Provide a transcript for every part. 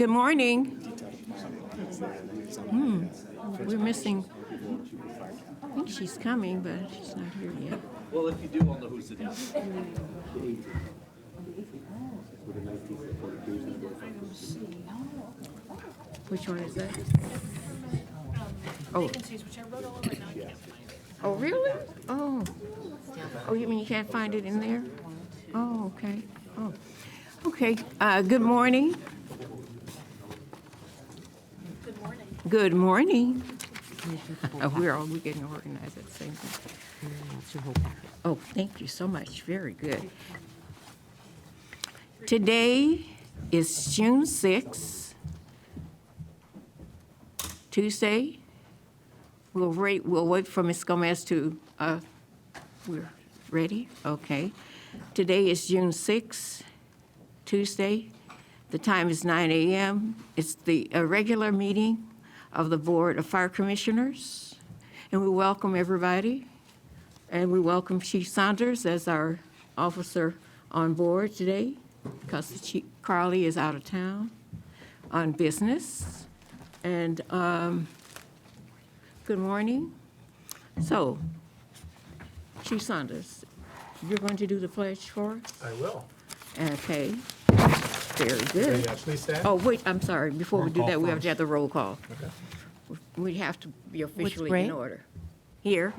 Good morning. We're missing, I think she's coming, but she's not here yet. Well, if you do, I'll know who's it is. Which one is that? Oh. Vacancies, which I wrote all over, now I can't find it. Oh, really? Oh. Oh, you mean you can't find it in there? Oh, okay. Oh. Okay, good morning. Good morning. Good morning. We're getting organized at the same time. Oh, thank you so much. Very good. Today is June 6th, Tuesday. We'll wait for Ms. Gomez to, we're ready? Okay. Today is June 6th, Tuesday. The time is 9 a.m. It's the regular meeting of the Board of Fire Commissioners. And we welcome everybody. And we welcome Chief Saunders as our officer on board today because Chief Carly is out of town on business. And good morning. So, Chief Saunders, you're going to do the pledge for us? I will. Okay. Very good. Ready, please stand. Oh, wait, I'm sorry. Before we do Roll that, call we have to first. have the roll call. Okay. We have to be officially grade? in order. Here.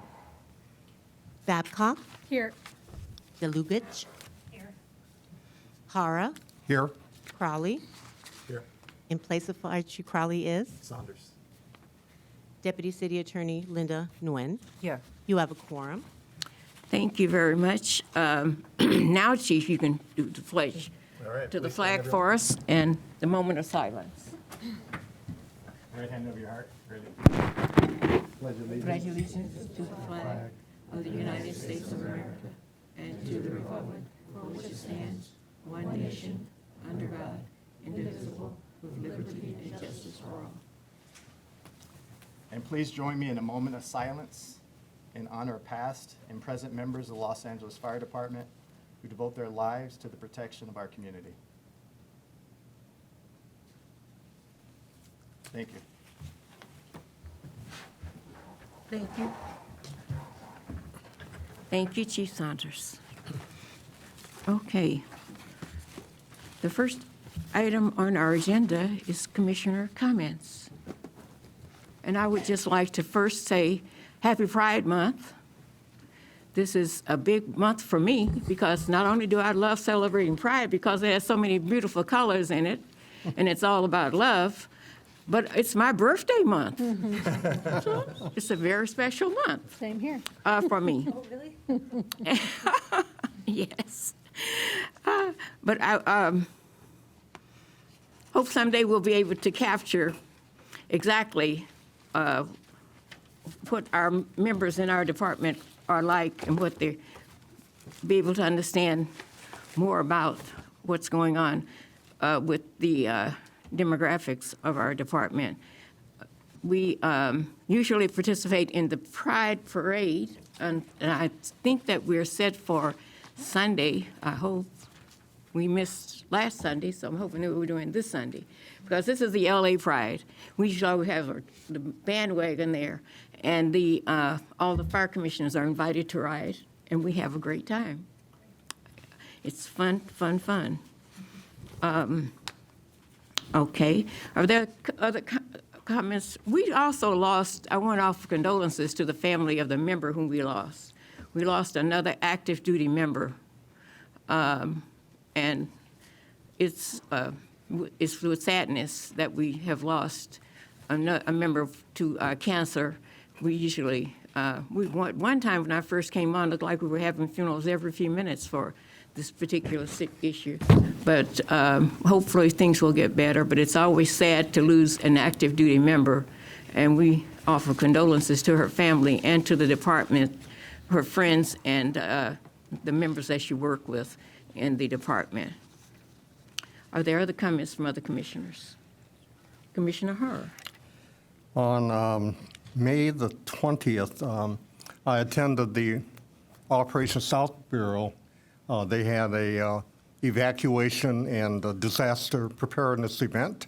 Babcock, Here. Delugich, Here. Hara, Here. Crowley. Here. In place of Fire Chief Crowley is Saunders. Deputy City Attorney Linda Nguyen. Here. You have a quorum. Thank you very much. Now, Chief, you can do the pledge All right. to the please stand, flag everyone. for us and the moment of silence. Right hand over your heart. Ready. Pledge allegiance to the flag of the United States of America and to the republic for which it stands, one nation, under God, indivisible, with liberty and justice for all. And please join me in a moment of silence in honor of past and present members of the Los Angeles Fire Department who devote their lives to the protection of our community. Thank you. Thank you. Thank you, Chief Saunders. Okay. The first item on our agenda is Commissioner comments. And I would just like to first say Happy Pride Month. This is a big month for me because not only do I love celebrating Pride because it has so many beautiful colors in it, and it's all about love, but it's my birthday month. So it's a very special month Same here. for me. Oh, really? Yes. But I hope someday we'll be able to capture exactly what our members in our department are like and what they be able to understand more about what's going on with the demographics of our department. We usually participate in the Pride Parade, and I think that we're set for Sunday. I hope we missed last Sunday, so I'm hoping that we're doing this Sunday. Because this is the LA Pride. We usually have the bandwagon there, and all the fire commissioners are invited to ride, and we have a great time. It's fun, fun, fun. Okay. Are there other comments? We also lost, I want to offer condolences to the family of the member whom we lost. We lost another active duty member. And it's with sadness that we have lost a member to cancer. We usually, one time when I first came on, it looked like we were having funerals every few minutes for this particular sick issue. But hopefully things will get better, but it's always sad to lose an active duty member. And we offer condolences to her family and to the department, her friends, and the members that she worked with in the department. Are there other comments from other commissioners? Commissioner Hur. On May the 20th, I attended the Operation South Bureau. They had a evacuation and a disaster preparedness event.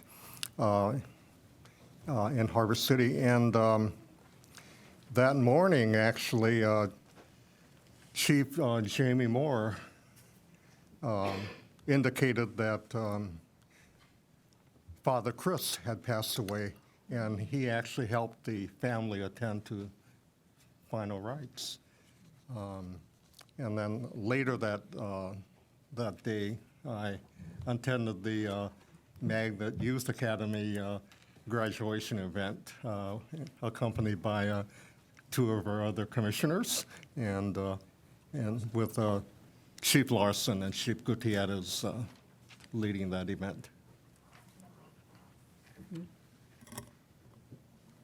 in Harbor City. And that morning, actually, Chief Jamie Moore indicated that Father Chris had passed away, and he actually helped the family attend to final rites. And then later that day, I attended the Magnet Youth Academy graduation event, accompanied by two of our other commissioners, and with Chief Larson and Chief Gutierrez leading that event.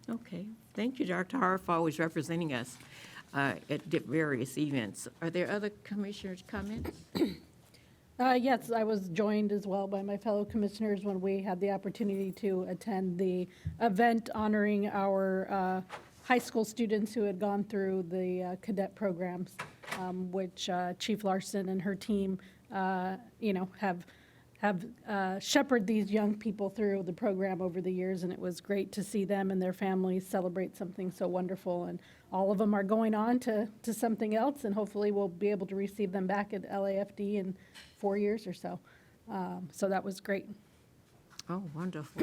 Okay, thank you, Dr. Hara, for always representing us at various events. Are there other commissioners' comments? Yes, I was joined as well by my fellow commissioners when we had the opportunity to attend the event honoring our high school students who had gone through the cadet programs, which Chief Larson and her team, have shepherded these young people through the program over the years, and it was great to see them and their families celebrate something so wonderful. And all of them are going on to something else, and hopefully we'll be able to receive them back at LAFD in 4 years or so. So that was great. Oh, wonderful.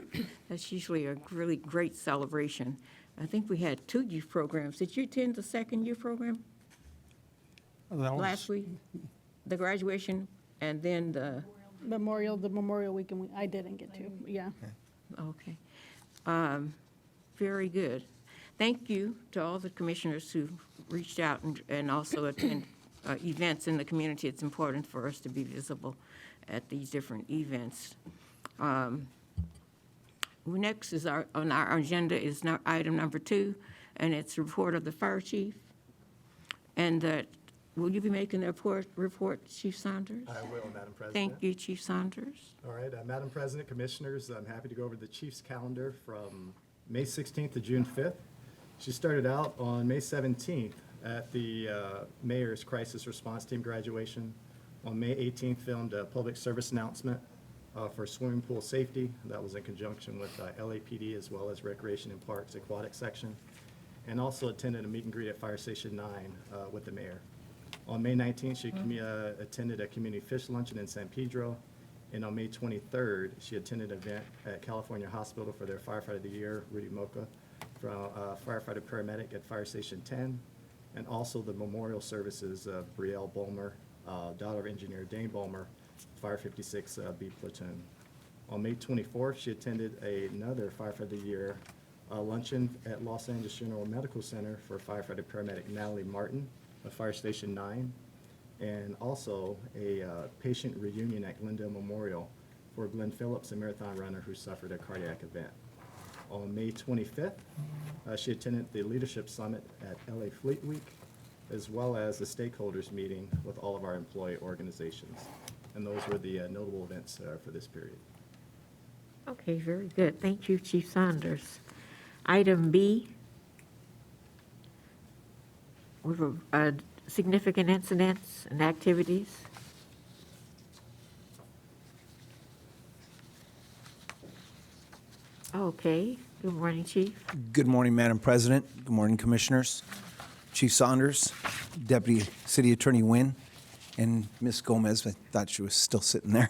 That's usually a really great celebration. I think we had 2 youth programs. Did you attend the second youth program That was- last week? The graduation and then the, The Memorial Weekend, I didn't get to, yeah. okay. Very good. Thank you to all the commissioners who reached out and also attend events in the community. It's important for us to be visible at these different events. Next is on our agenda is item number 2, and it's report of the fire chief. And will you be making the report, Chief Saunders? I will, Madam President. Thank you, Chief Saunders. All right, Madam President, Commissioners, I'm happy to go over the Chief's calendar from May 16th to June 5th. She started out on May 17th at the Mayor's Crisis Response Team graduation. On May 18th, filmed a public service announcement for swimming pool safety. That was in conjunction with LAPD as well as Recreation and Parks Aquatic Section. And also attended a meet and greet at Fire Station 9 with the mayor. On May 19th, she attended a community fish luncheon in San Pedro. And on May 23rd, she attended an event at California Hospital for their Firefighter of the Year, Rudy Mocha, from firefighter paramedic at Fire Station 10. And also the memorial services of Brielle Bulmer, daughter of engineer Dane Bulmer, Fire 56 B Platoon. On May 24th, she attended another Firefighter of the Year luncheon at Los Angeles General Medical Center for firefighter paramedic Natalie Martin of Fire Station 9, and also a patient reunion at Glendale Memorial for Glenn Phillips, a marathon runner who suffered a cardiac event. On May 25th, she attended the Leadership Summit at LA Fleet Week, as well as the stakeholders meeting with all of our employee organizations. And those were the notable events for this period. Okay, very good. Thank you, Chief Saunders. Item B, significant incidents and activities. Okay, good morning, Chief. Good morning, Madam President. Good morning, Commissioners. Chief Saunders, Deputy City Attorney Wynn, and Ms. Gomez. I thought she was still sitting there.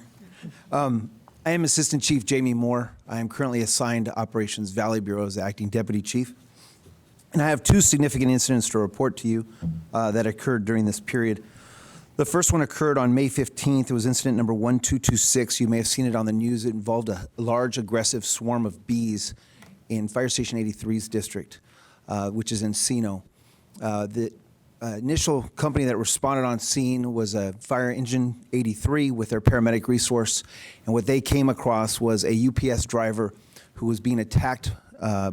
I am Assistant Chief Jamie Moore. I am currently assigned to Operations Valley Bureau as Acting Deputy Chief. And I have 2 significant incidents to report to you that occurred during this period. The first one occurred on May 15th. It was incident number 1226. You may have seen it on the news. It involved a large aggressive swarm of bees in Fire Station 83's district, which is Encino. The initial company that responded on scene was a Fire Engine 83 with their paramedic resource, and what they came across was a UPS driver who was being attacked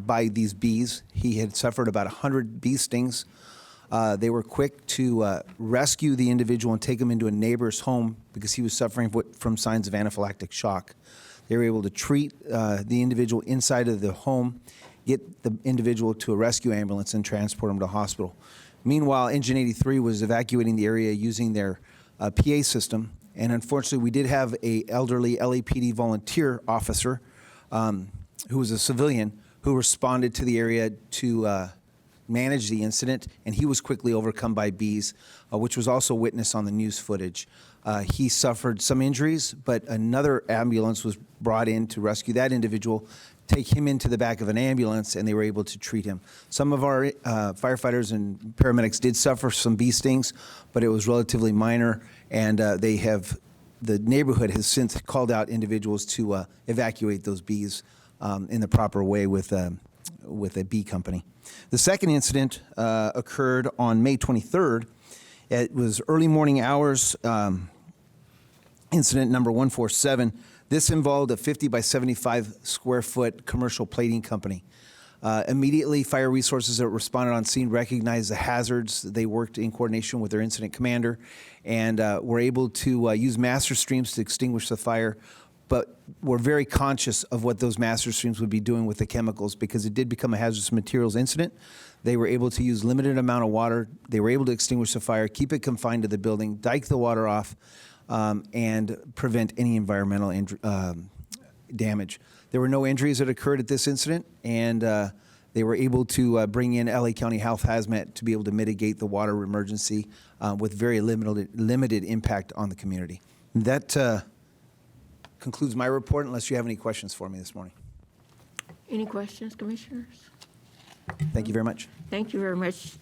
by these bees. He had suffered about 100 bee stings. They were quick to rescue the individual and take him into a neighbor's home because he was suffering from signs of anaphylactic shock. They were able to treat the individual inside of the home, get the individual to a rescue ambulance, and transport him to hospital. Meanwhile, Engine 83 was evacuating the area using their PA system, and unfortunately, we did have an elderly LAPD volunteer officer who was a civilian, who responded to the area to manage the incident, and he was quickly overcome by bees, which was also witnessed on the news footage. He suffered some injuries, but another ambulance was brought in to rescue that individual, take him into the back of an ambulance, and they were able to treat him. Some of our firefighters and paramedics did suffer some bee stings, but it was relatively minor, and the neighborhood has since called out individuals to evacuate those bees in the proper way with a bee company. The second incident occurred on May 23rd. It was early morning hours, incident number 147. This involved a 50 by 75 square foot commercial plating company. Immediately, fire resources that responded on scene recognized the hazards. They worked in coordination with their incident commander and were able to use master streams to extinguish the fire, but were very conscious of what those master streams would be doing with the chemicals because it did become a hazardous materials incident. They were able to use limited amount of water. They were able to extinguish the fire, keep it confined to the building, dike the water off, and prevent any environmental damage. There were no injuries that occurred at this incident, and they were able to bring in LA County Health Hazmat to be able to mitigate the water emergency with very limited impact on the community. That concludes my report, unless you have any questions for me this morning. Any questions, Commissioners? Thank you very much. Thank you very much,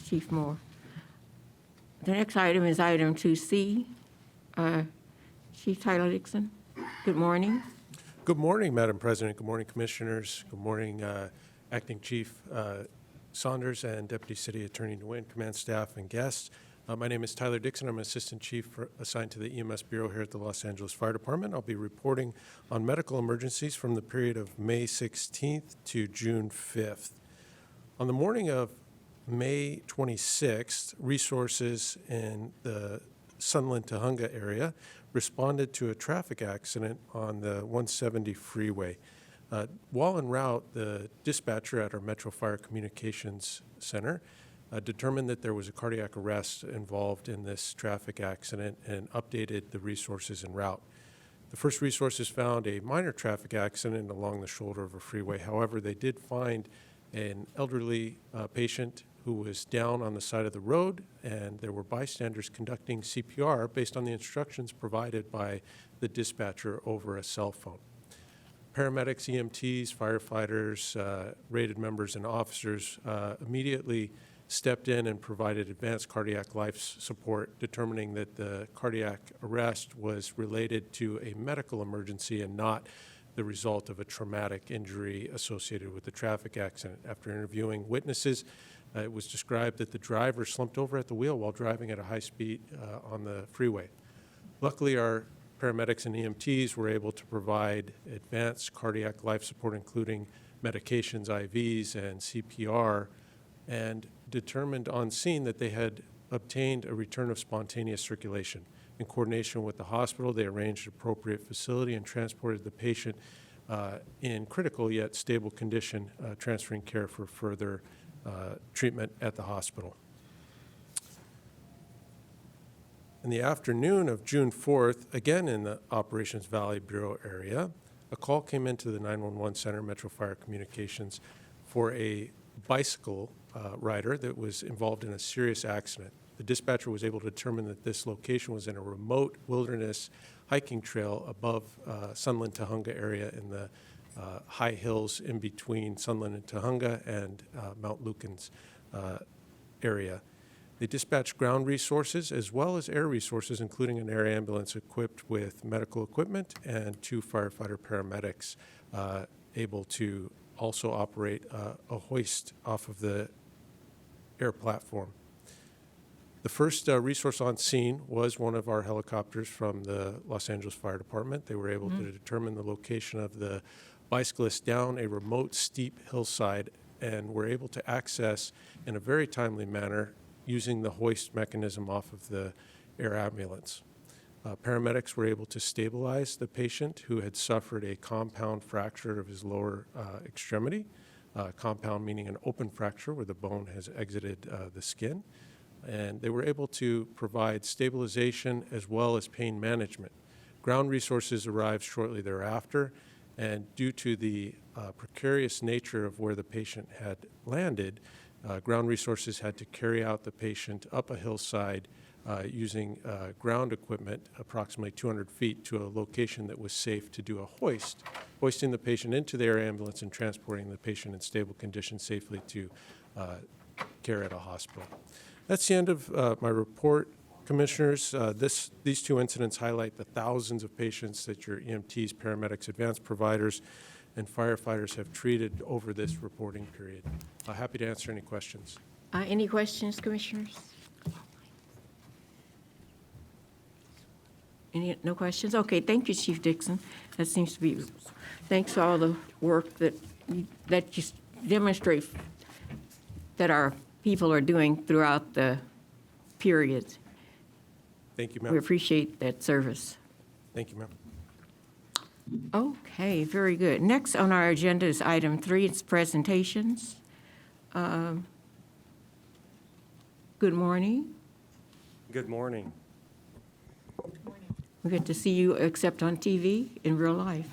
Chief Moore. The next item is item 2C. Chief Tyler Dixon, good morning. Good morning, Madam President. Good morning, Commissioners. Good morning, Acting Chief Saunders and Deputy City Attorney Nguyen, command staff, and guests. My name is Tyler Dixon. I'm Assistant Chief assigned to the EMS Bureau here at the Los Angeles Fire Department. I'll be reporting on medical emergencies from the period of May 16th to June 5th. On the morning of May 26th, resources in the Sunland Tahunga area responded to a traffic accident on the 170 freeway. While en route, the dispatcher at our Metro Fire Communications Center determined that there was a cardiac arrest involved in this traffic accident and updated the resources en route. The first resources found a minor traffic accident along the shoulder of a freeway. However, they did find an elderly patient who was down on the side of the road, and there were bystanders conducting CPR based on the instructions provided by the dispatcher over a cell phone. Paramedics, EMTs, firefighters, rated members, and officers immediately stepped in and provided advanced cardiac life support, determining that the cardiac arrest was related to a medical emergency and not the result of a traumatic injury associated with the traffic accident. After interviewing witnesses, it was described that the driver slumped over at the wheel while driving at a high speed on the freeway. Luckily, our paramedics and EMTs were able to provide advanced cardiac life support, including medications, IVs, and CPR, and determined on scene that they had obtained a return of spontaneous circulation. In coordination with the hospital, they arranged appropriate facility and transported the patient in critical yet stable condition, transferring care for further treatment at the hospital. In the afternoon of June 4th, again in the Operations Valley Bureau area, a call came into the 911 Center, Metro Fire Communications, for a bicycle rider that was involved in a serious accident. The dispatcher was able to determine that this location was in a remote wilderness hiking trail above Sunland Tahunga area in the high hills in between Sunland and Tahunga and Mount Lucan's area. They dispatched ground resources as well as air resources, including an air ambulance equipped with medical equipment and 2 firefighter paramedics able to also operate a hoist off of the air platform. The first resource on scene was one of our helicopters from the Los Angeles Fire Department. They were able to determine the location of the bicyclist down a remote, steep hillside and were able to access in a very timely manner using the hoist mechanism off of the air ambulance. Paramedics were able to stabilize the patient who had suffered a compound fracture of his lower extremity, compound meaning an open fracture where the bone has exited the skin. And they were able to provide stabilization as well as pain management. Ground resources arrived shortly thereafter, and due to the precarious nature of where the patient had landed, ground resources had to carry out the patient up a hillside using ground equipment approximately 200 feet to a location that was safe to do a hoist, hoisting the patient into the air ambulance and transporting the patient in stable condition safely to care at a hospital. That's the end of my report, Commissioners. These two incidents highlight the thousands of patients that your EMTs, paramedics, advanced providers, and firefighters have treated over this reporting period. Happy to answer any questions. Any questions, Commissioners? No questions? Okay, thank you, Chief Dixon. That seems to be, thanks for all the work that you demonstrate that our people are doing throughout the period. Thank you, We ma'am. appreciate that service. Thank you, ma'am. Okay, very good. Next on our agenda is item 3, it's presentations. Good morning. Good morning. We get to see you except on TV in real life.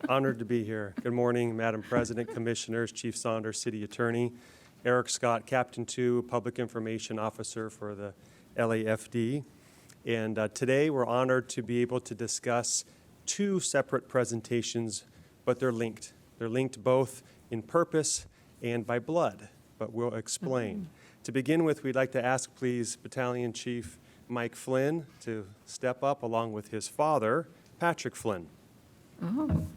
Honored to be here. Good morning, Madam President, Commissioners, Chief Saunders, City Attorney, Eric Scott, Captain 2, Public Information Officer for the LAFD. And today we're honored to be able to discuss 2 separate presentations, but they're linked. They're linked both in purpose and by blood, but we'll explain. To begin with, we'd like to ask, please, Battalion Chief Mike Flynn to step up along with his father, Patrick Flynn. Oh,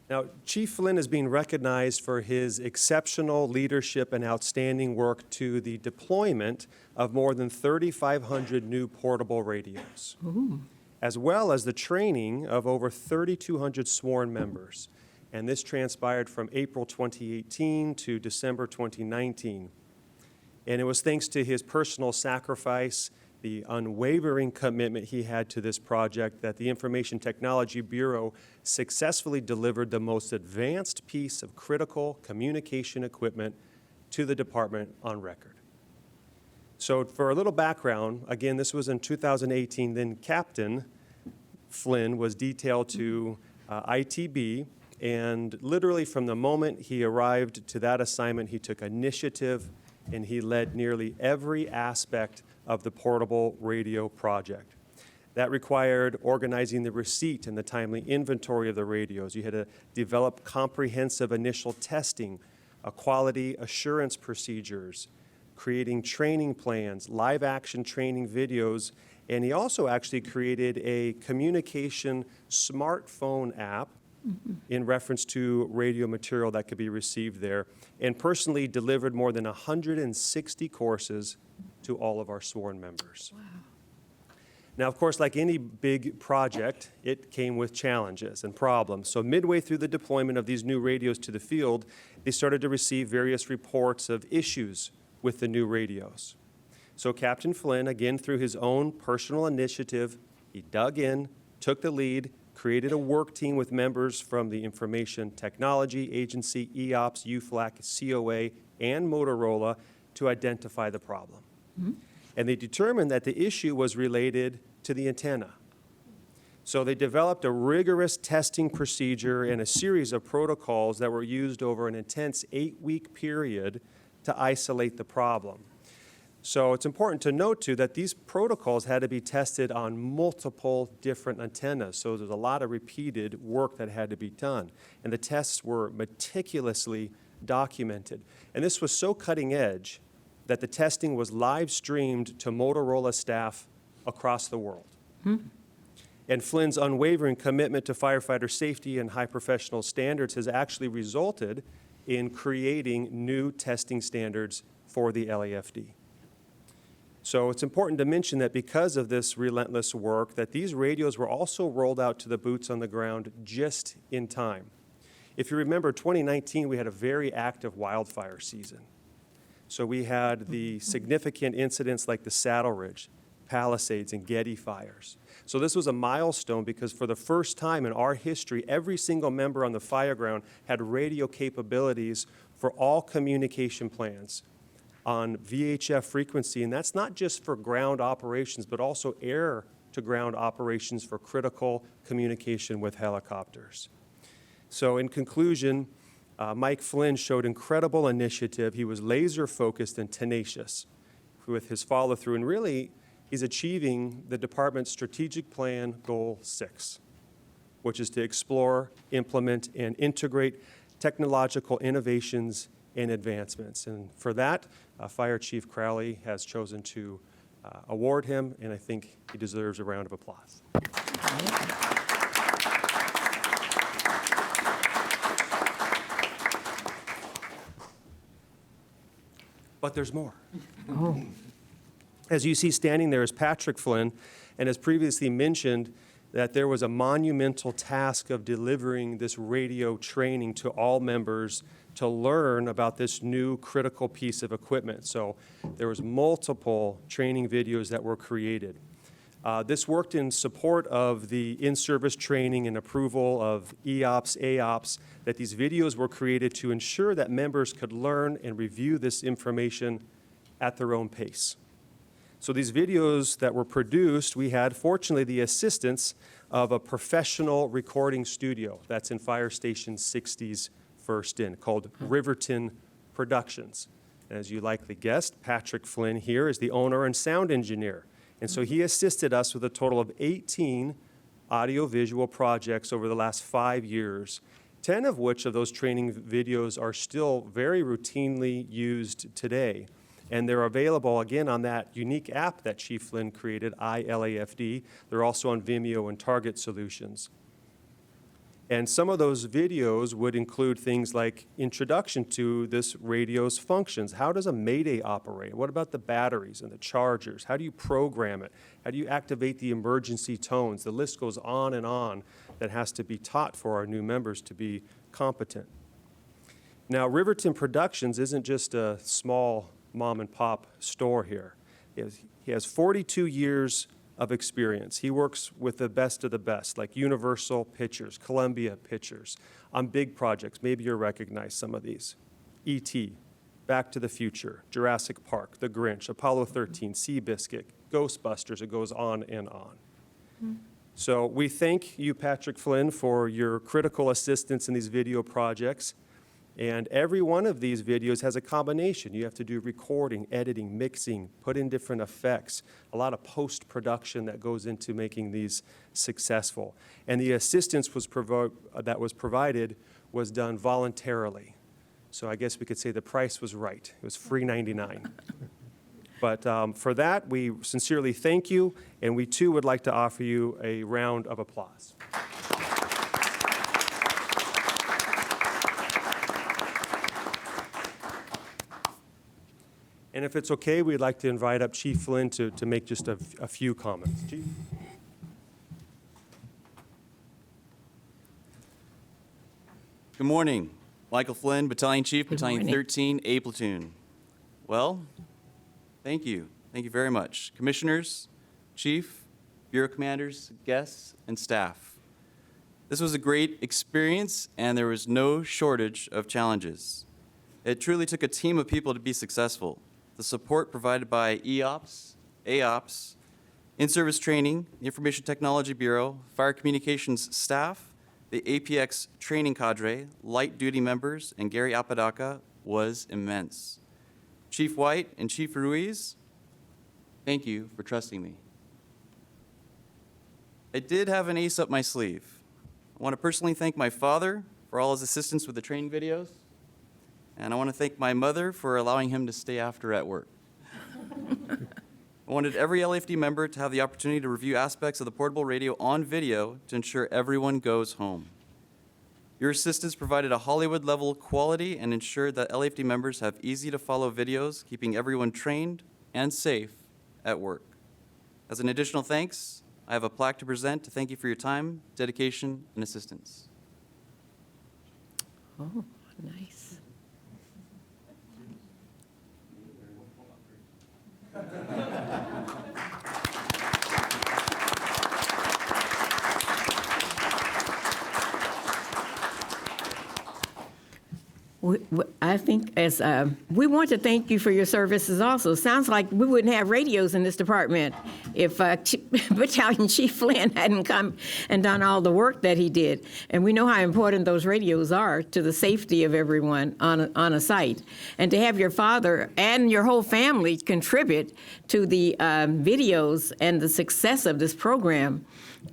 Now, Chief Flynn is being recognized for his exceptional leadership and outstanding work to the deployment of more than 3,500 new portable radios, as well as the training of over 3,200 sworn members. And this transpired from April 2018 to December 2019. And it was thanks to his personal sacrifice, the unwavering commitment he had to this project, that the Information Technology Bureau successfully delivered the most advanced piece of critical communication equipment to the department on record. So for a little background, again, this was in 2018, then Captain Flynn was detailed to ITB, and literally from the moment he arrived to that assignment, he took initiative and he led nearly every aspect of the portable radio project. That required organizing the receipt and the timely inventory of the radios. You had to develop comprehensive initial testing, quality assurance procedures, creating training plans, live action training videos, and he also actually created a communication smartphone app in reference to radio material that could be received there, and personally delivered more than 160 courses to all of our sworn members. Wow. Now, of course, like any big project, it came with challenges and problems. So midway through the deployment of these new radios to the field, they started to receive various reports of issues with the new radios. So Captain Flynn, again, through his own personal initiative, he dug in, took the lead, created a work team with members from the Information Technology Agency, EOPS, UFLAC, COA, and Motorola to identify the problem. And they determined that the issue was related to the antenna. So they developed a rigorous testing procedure and a series of protocols that were used over an intense 8-week period to isolate the problem. So it's important to note, too, that these protocols had to be tested on multiple different antennas. So there's a lot of repeated work that had to be done. And the tests were meticulously documented. And this was so cutting edge that the testing was live streamed to Motorola staff across the world. And Flynn's unwavering commitment to firefighter safety and high professional standards has actually resulted in creating new testing standards for the LAFD. So it's important to mention that because of this relentless work, that these radios were also rolled out to the boots on the ground just in time. If you remember, 2019, we had a very active wildfire season. So we had the significant incidents like the Saddle Ridge, Palisades, and Getty fires. So this was a milestone because for the first time in our history, every single member on the fire ground had radio capabilities for all communication plans on VHF frequency, and that's not just for ground operations, but also air-to-ground operations for critical communication with helicopters. So in conclusion, Mike Flynn showed incredible initiative. He was laser-focused and tenacious with his follow-through, and really, he's achieving the department's strategic plan goal 6, which is to explore, implement, and integrate technological innovations and advancements. And for that, Fire Chief Crowley has chosen to award him, and I think he deserves a round of applause. But there's more. As you see standing there is Patrick Flynn, and as previously mentioned, that there was a monumental task of delivering this radio training to all members to learn about this new critical piece of equipment. So there was multiple training videos that were created. This worked in support of the in-service training and approval of EOPS, AOPS, that these videos were created to ensure that members could learn and review this information at their own pace. So these videos that were produced, we had, fortunately, the assistance of a professional recording studio that's in Fire Station 60's First Inn, called Riverton Productions. As you likely guessed, Patrick Flynn here is the owner and sound engineer. And so he assisted us with a total of 18 audiovisual projects over the last 5 years, 10 of which of those training videos are still very routinely used today. And they're available, again, on that unique app that Chief Flynn created, ILAFD. They're also on Vimeo and Target Solutions. And some of those videos would include things like introduction to this radio's functions. How does a Mayday operate? What about the batteries and the chargers? How do you program it? How do you activate the emergency tones? The list goes on and on that has to be taught for our new members to be competent. Now, Riverton Productions isn't just a small mom and pop store here. He has 42 years of experience. He works with the best of the best, like Universal Pictures, Columbia Pictures, on big projects. Maybe you recognize some of these. E.T., Back to the Future, Jurassic Park, The Grinch, Apollo 13, Seabiscuit, Ghostbusters. It goes on and on. So we thank you, Patrick Flynn, for your critical assistance in these video projects. And every one of these videos has a combination. You have to do recording, editing, mixing, put in different effects, a lot of post-production that goes into making these successful. And the assistance that was provided was done voluntarily. So I guess we could say the price was right. It was free $99. But for that, we sincerely thank you, and we too would like to offer you a round of applause. And if it's okay, we'd like to invite up Chief Flynn to make just a few comments. Chief? Good morning. Michael Flynn, Battalion Chief, Good Battalion morning. 13, A Platoon. Well, thank you. Thank you very much. Commissioners, Chief, Bureau Commanders, guests, and staff. This was a great experience, and there was no shortage of challenges. It truly took a team of people to be successful. The support provided by EOPS, AOPS, in-service training, the Information Technology Bureau, Fire Communications staff, the APX training cadre, light duty members, and Gary Apodaca was immense. Chief White and Chief Ruiz, thank you for trusting me. I did have an ace up my sleeve. I want to personally thank my father for all his assistance with the training videos. And I want to thank my mother for allowing him to stay after at work. I wanted every LAFD member to have the opportunity to review aspects of the portable radio on video to ensure everyone goes home. Your assistance provided a Hollywood-level quality and ensured that LAFD members have easy-to-follow videos, keeping everyone trained and safe at work. As an additional thanks, I have a plaque to present to thank you for your time, dedication, and assistance. Oh, nice. I think as we want to thank you for your services also. Sounds like we wouldn't have radios in this department if Battalion Chief Flynn hadn't come and done all the work that he did. And we know how important those radios are to the safety of everyone on a site. And to have your father and your whole family contribute to the videos and the success of this program,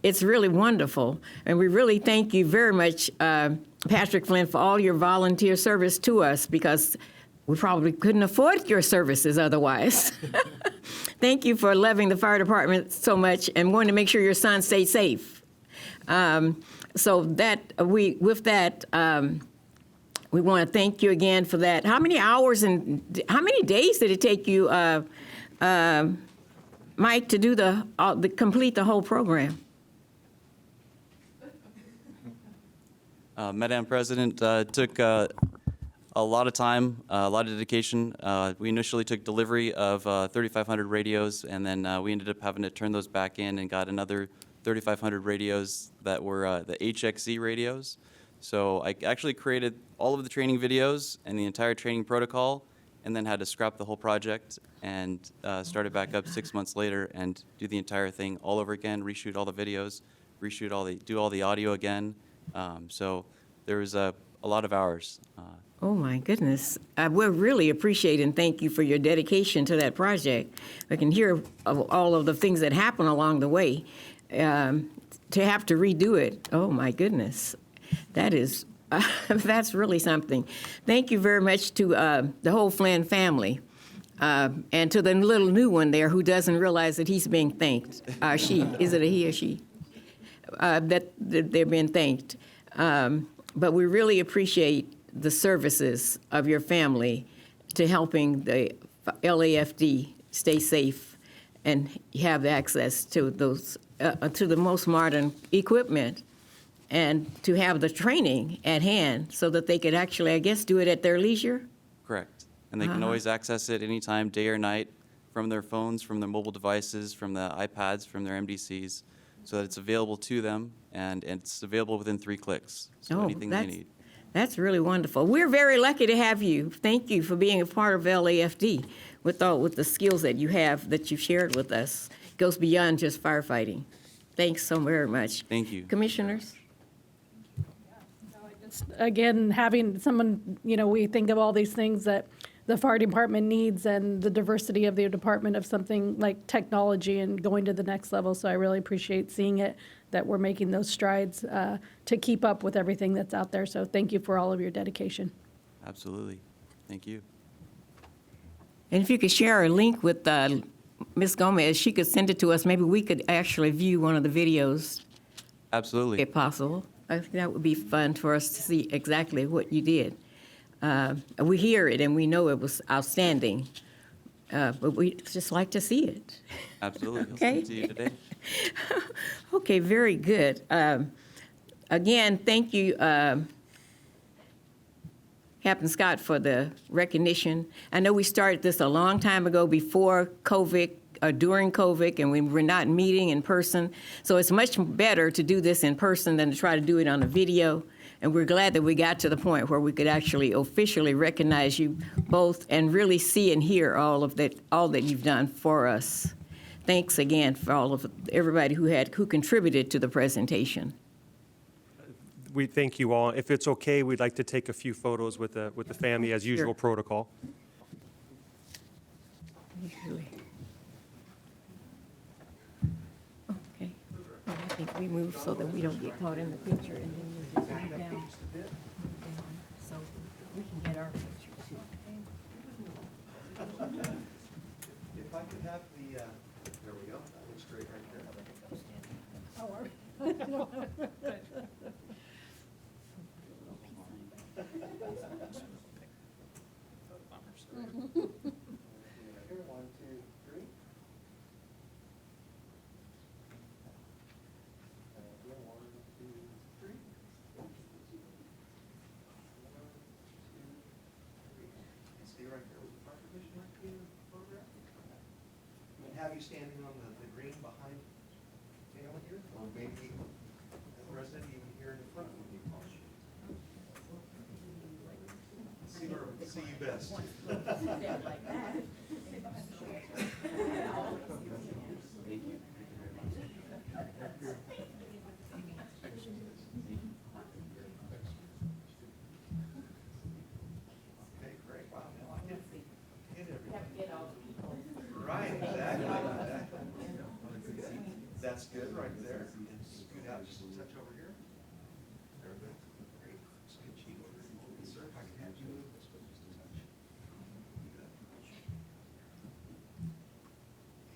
it's really wonderful. And we really thank you very much, Patrick Flynn, for all your volunteer service to us, because we probably couldn't afford your services otherwise. Thank you for loving the fire department so much and wanting to make sure your son stays safe. So that we want to thank you again for that. How many hours and how many days did it take you, Mike, to do complete the whole program? Madam President, took a lot of time, a lot of dedication. We initially took delivery of 3,500 radios, and then we ended up having to turn those back in and got another 3,500 radios that were the HXZ radios. So I actually created all of the training videos and the entire training protocol, and then had to scrap the whole project and start it back up 6 months later and do the entire thing all over again, reshoot all the videos, do all the audio again. So there was a lot of hours. Oh, my goodness. We really appreciate and thank you for your dedication to that project. I can hear of all of the things that happen along the way. To have to redo it, oh, my goodness. That is, that's really something. Thank you very much to the whole Flynn family. And to the little new one there who doesn't realize that he's being thanked. She, is it a he or she? That they're being thanked. But we really appreciate the services of your family to helping the LAFD stay safe and have access to those, to the most modern equipment, and to have the training at hand so that they could actually, I guess, do it at their leisure? Correct. And they can always access it anytime, day or night, from their phones, from their mobile devices, from the iPads, from their MDCs, so that it's available to them, and it's available within 3 clicks. So anything they need. That's really wonderful. We're very lucky to have you. Thank you for being a part of LAFD with the skills that you have, that you've shared with us. It goes beyond just firefighting. Thanks so very much. Thank you. Commissioners? Again, having someone, we think of all these things that the fire department needs and the diversity of the department of something like technology and going to the next level. So I really appreciate seeing it, that we're making those strides to keep up with everything that's out there. So thank you for all of your dedication. Absolutely. Thank you. And if you could share a link with Ms. Gomez, she could send it to us. Maybe we could actually view one of the videos. Absolutely. If possible. I think that would be fun for us to see exactly what you did. We hear it and we know it was outstanding, but we just like to see it. Absolutely. I'll Okay. send it to you today. Okay, very good. Again, thank you, Captain Scott, for the recognition. I know we started this a long time ago, before COVID, during COVID, and we were not meeting in person. So it's much better to do this in person than to try to do it on a video. And we're glad that we got to the point where we could actually officially recognize you both and really see and hear all that you've done for us. Thanks again for everybody who contributed to the presentation. We thank you all. If it's okay, we'd like to take a few photos with the family as usual Sure. protocol. Usually. Okay. I think we move so that we don't get caught in the picture, and then we'll just move down, so we can get our picture too. If I could have the, there we go, that looks great right there. One, two, three. One, two, three. Stay right there with the fire commissioner in the photograph. We'll have you standing on the green behind Taylor here, or maybe the president even here in the front would be possible. See you best. Okay, great. Wow. Get everybody. Right, exactly. That's good right there. Scoot out just a touch over here. There we go. Great. Scoot cheek over here. Yes, sir, if I can have you move this way just a touch. You got it.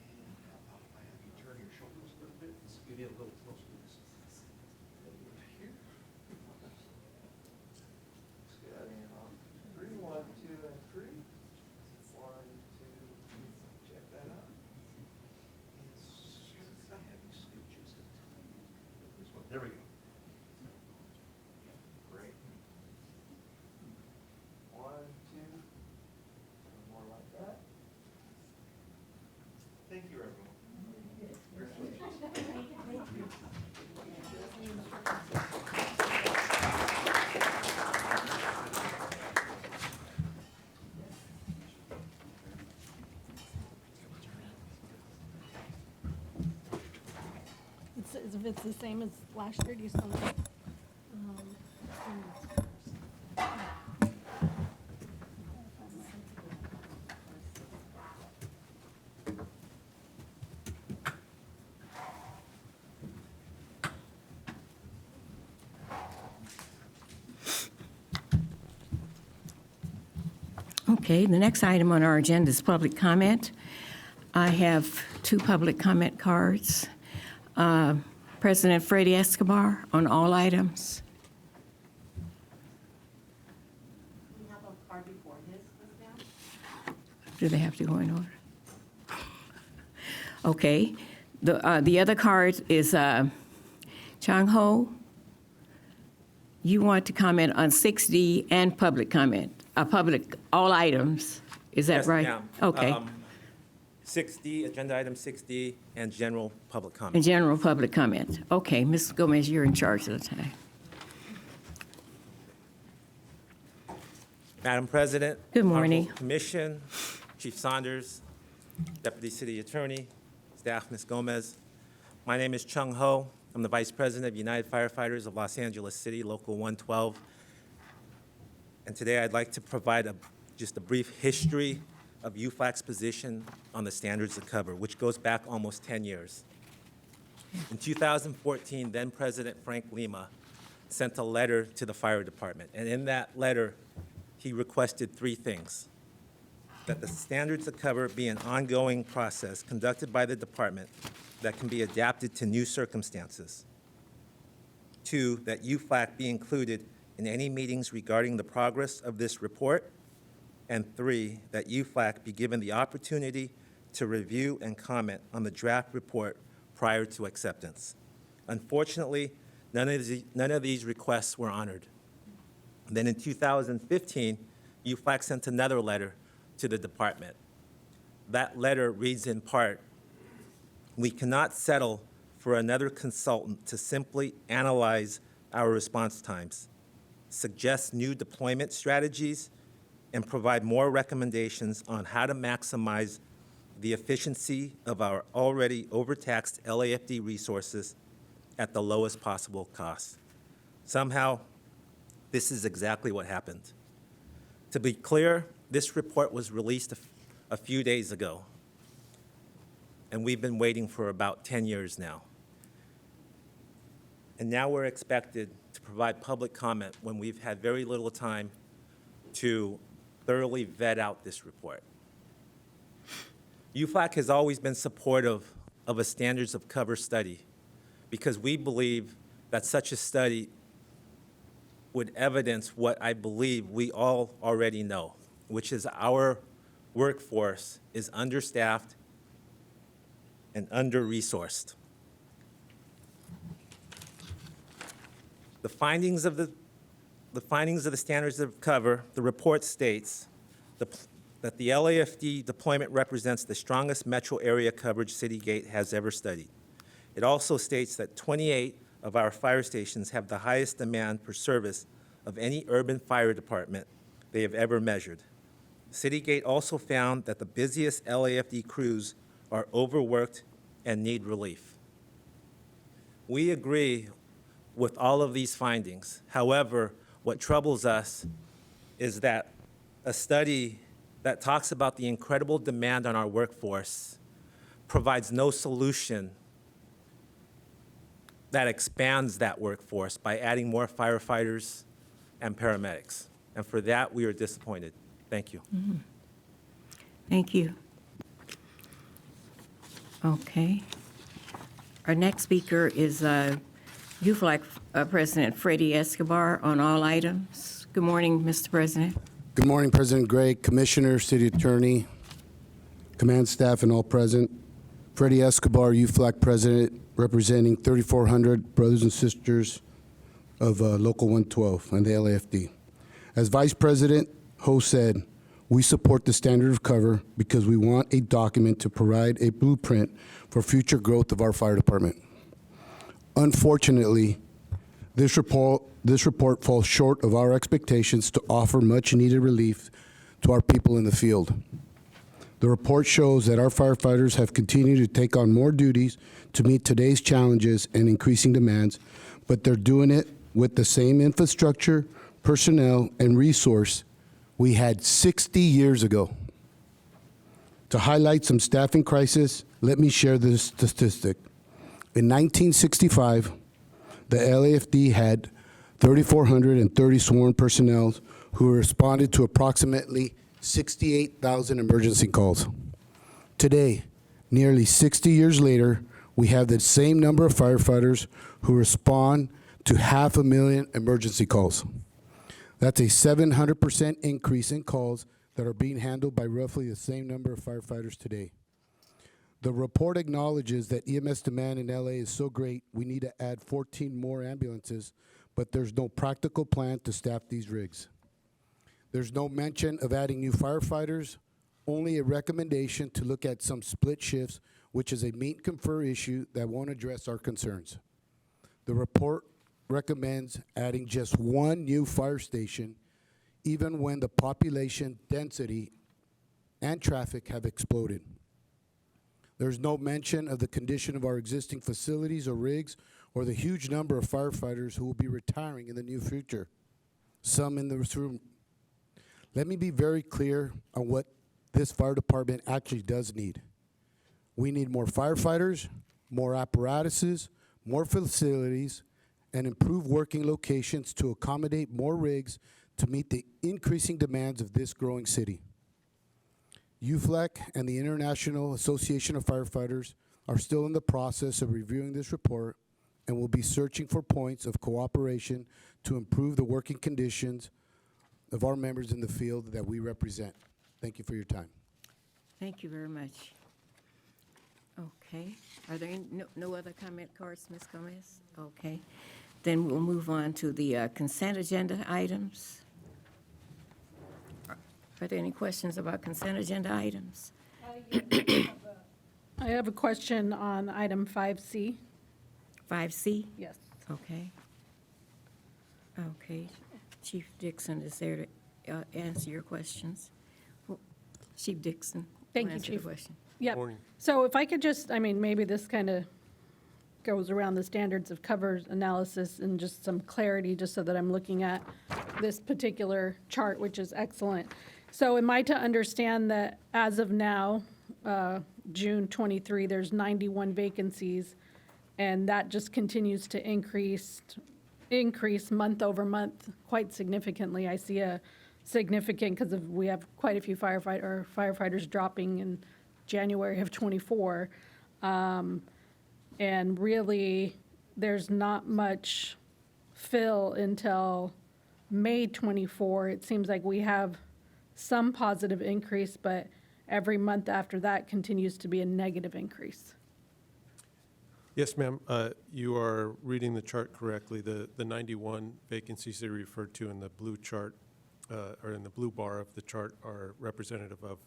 And how about if I have you turn your shoulders a little bit and scoot in a little closer to this. Here. Scoot in on 3, 1, 2, and 3. 1, 2, check that out. There we go. Great. 1, 2, more like that. Thank you, everyone. If it's the same as last year, do you still know? Okay, the next item on our agenda is public comment. I have 2 public comment cards. President Freddie Escobar on all items. Do they have to go in order? Okay. The other card is Chang Ho. You want to comment on 6D and public comment, all items. Is that Yes, right? ma'am. Okay. 6D, agenda item 6D, and general public And comment. general public comment. Okay, Ms. Gomez, you're in charge of the time. Madam President. Good morning. Honorable Commission, Chief Saunders, Deputy City Attorney, staff, Ms. Gomez. My name is Chung Ho. I'm the Vice President of United Firefighters of Los Angeles City, Local 112. And today I'd like to provide just a brief history of UFLAC's position on the standards of cover, which goes back almost 10 years. In 2014, then President Frank Lima sent a letter to the fire department, and in that letter, he requested 3 things: that the standards of cover be an ongoing process conducted by the department that can be adapted to new circumstances. 2, that UFLAC be included in any meetings regarding the progress of this report. And 3, that UFLAC be given the opportunity to review and comment on the draft report prior to acceptance. Unfortunately, none of these requests were honored. Then in 2015, UFLAC sent another letter to the department. That letter reads in part, "We cannot settle for another consultant to simply analyze our response times, suggest new deployment strategies, and provide more recommendations on how to maximize the efficiency of our already overtaxed LAFD resources at the lowest possible cost." Somehow, this is exactly what happened. To be clear, this report was released a few days ago, and we've been waiting for about 10 years now. And now we're expected to provide public comment when we've had very little time to thoroughly vet out this report. UFLAC has always been supportive of a standards of cover study because we believe that such a study would evidence what I believe we all already know, which is our workforce is understaffed and under-resourced. The findings of the standards of cover, the report states that the LAFD deployment represents the strongest metro area coverage Citygate has ever studied. It also states that 28 of our fire stations have the highest demand per service of any urban fire department, they have ever measured. Citygate also found that the busiest LAFD crews are overworked and need relief. We agree with all of these findings. However, what troubles us is that a study that talks about the incredible demand on our workforce provides no solution that expands that workforce by adding more firefighters and paramedics. And for that, we are disappointed. Thank you. Thank you. Okay. Our next speaker is UFLAC President Freddie Escobar on all items. Good morning, Mr. President. Good morning, President Gray, Commissioner, City Attorney, command staff, and all present. Freddie Escobar, UFLAC President, representing 3,400 brothers and sisters of Local 112 and the LAFD. As Vice President Ho said, we support the standard of cover because we want a document to provide a blueprint for future growth of our fire department. Unfortunately, this report falls short of our expectations to offer much-needed relief to our people in the field. The report shows that our firefighters have continued to take on more duties to meet today's challenges and increasing demands, but they're doing it with the same infrastructure, personnel, and resource we had 60 years ago. To highlight some staffing crisis, let me share this statistic. In 1965, the LAFD had 3,430 sworn personnel who responded to approximately 68,000 emergency calls. Today, nearly 60 years later, we have the same number of firefighters who respond to 500,000 emergency calls. That's a 700% increase in calls that are being handled by roughly the same number of firefighters today. The report acknowledges that EMS demand in LA is so great, we need to add 14 more ambulances, but there's no practical plan to staff these rigs. There's no mention of adding new firefighters, only a recommendation to look at some split shifts, which is a meet and confer issue that won't address our concerns. The report recommends adding just one new fire station, even when the population density and traffic have exploded. There's no mention of the condition of our existing facilities or rigs or the huge number of firefighters who will be retiring in the near future, some in this room. Let me be very clear on what this fire department actually does need. We need more firefighters, more apparatuses, more facilities, and improved working locations to accommodate more rigs to meet the increasing demands of this growing city. UFLAC and the International Association of Firefighters are still in the process of reviewing this report and will be searching for points of cooperation to improve the working conditions of our members in the field that we represent. Thank you for your time. Thank you very much. Okay. Are there no other comment cards, Ms. Gomez? Okay. Then we'll move on to the consent agenda items. Are there any questions about consent agenda items? I have a question on item 5C. 5C? Yes. Okay. Okay. Chief Dixon is there to answer your questions. Well, Chief Dixon. Thank will you, answer the Chief. question. Yep. Morning. So if I could just, maybe this kind of goes around the standards of cover analysis and just some clarity, just so that I'm looking at this particular chart, which is excellent. So am I to understand that as of now, June 23, there's 91 vacancies, and that just continues to increase month over month quite significantly? I see a significant, because we have quite a few firefighters dropping in January of 24. And really, there's not much fill until May 24. It seems like we have some positive increase, but every month after that continues to be a negative increase. Yes, ma'am. You are reading the chart correctly. The 91 vacancies that are referred to in the blue chart, or in the blue bar of the chart, are representative of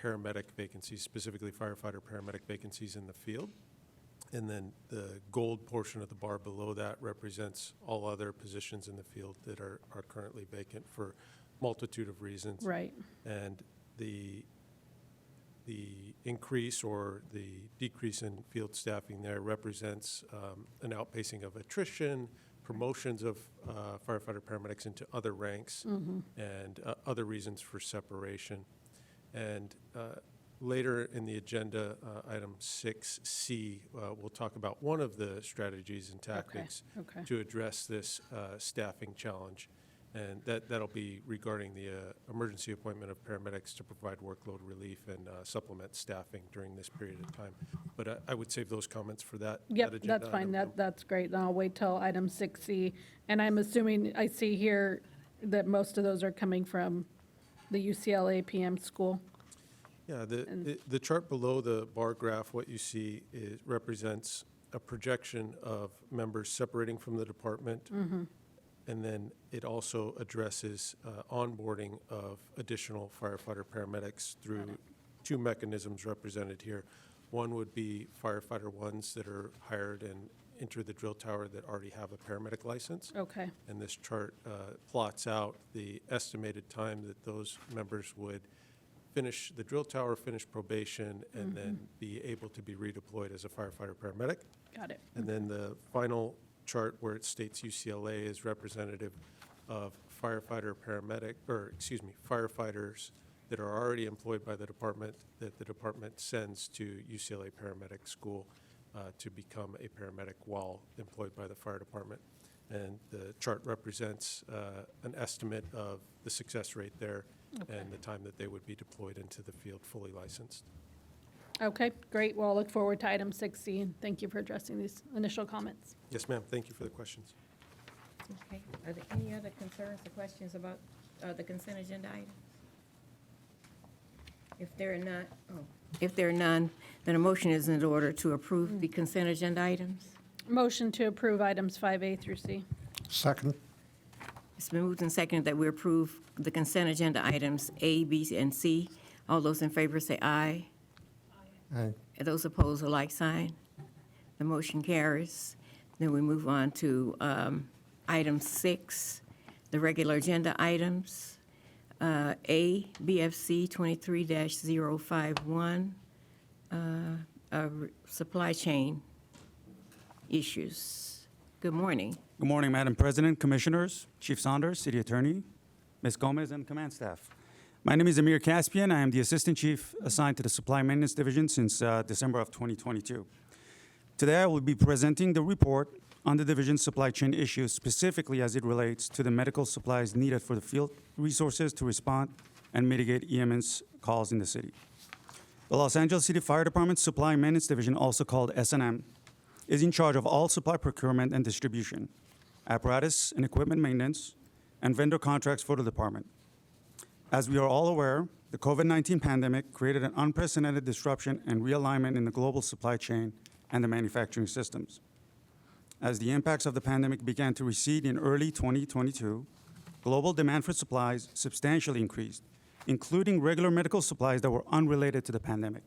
paramedic vacancies, specifically firefighter paramedic vacancies in the field. And then the gold portion of the bar below that represents all other positions in the field that are currently vacant for multitude of reasons. Right. And the increase or the decrease in field staffing there represents an outpacing of attrition, promotions of firefighter paramedics into other ranks, and other reasons for separation. And later in the agenda, item 6C, we'll talk about one of the strategies and tactics Okay. to address this staffing challenge. And that'll be regarding the emergency appointment of paramedics to provide workload relief and supplement staffing during this period of time. But I would save those comments for that. Yep, that agenda that's fine. item. That's great. Then I'll wait till item 6C. And I'm assuming, I see here that most of those are coming from the UCLA PM school. Yeah, the chart below the bar graph, what you see represents a projection of members separating from the department. And then it also addresses onboarding of additional firefighter paramedics through two mechanisms represented here. One would be firefighter ones that are hired and enter the drill tower that already have a paramedic license. Okay. And this chart plots out the estimated time that those members would finish the drill tower, finish probation, and then be able to be redeployed as a firefighter paramedic. Got it. And then the final chart where it states UCLA is representative of firefighters that are already employed by the department, that the department sends to UCLA Paramedic School to become a paramedic while employed by the fire department. And the chart represents an estimate of the success rate there and the time that they would be deployed into the field fully licensed. Okay, great. Well, I'll look forward to item 6C, and thank you for addressing these initial comments. Yes, ma'am. Thank you for the questions. Okay. Are there any other concerns or questions about the consent agenda items? If there are none, then a motion is in order to approve the consent agenda items. Motion to approve items 5A through C. Second. It's been moved and seconded that we approve the consent agenda items A, B, and C. All those in favor say aye. Aye. And those opposed, a like sign. The motion carries. Then we move on to item 6, the regular agenda items. A, BFC 23-051, supply chain issues. Good morning. Good morning, Madam President, Commissioners, Chief Saunders, City Attorney, Ms. Gomez, and Command Staff. My name is Amir Caspian. I am the Assistant Chief assigned to the Supply Maintenance Division since December of 2022. Today, I will be presenting the report on the division's supply chain issues, specifically as it relates to the medical supplies needed for the field resources to respond and mitigate EMS calls in the city. The Los Angeles City Fire Department's Supply Maintenance Division, also called S&M, is in charge of all supply procurement and distribution, apparatus and equipment maintenance, and vendor contracts for the department. As we are all aware, the COVID-19 pandemic created an unprecedented disruption and realignment in the global supply chain and the manufacturing systems. As the impacts of the pandemic began to recede in early 2022, global demand for supplies substantially increased, including regular medical supplies that were unrelated to the pandemic.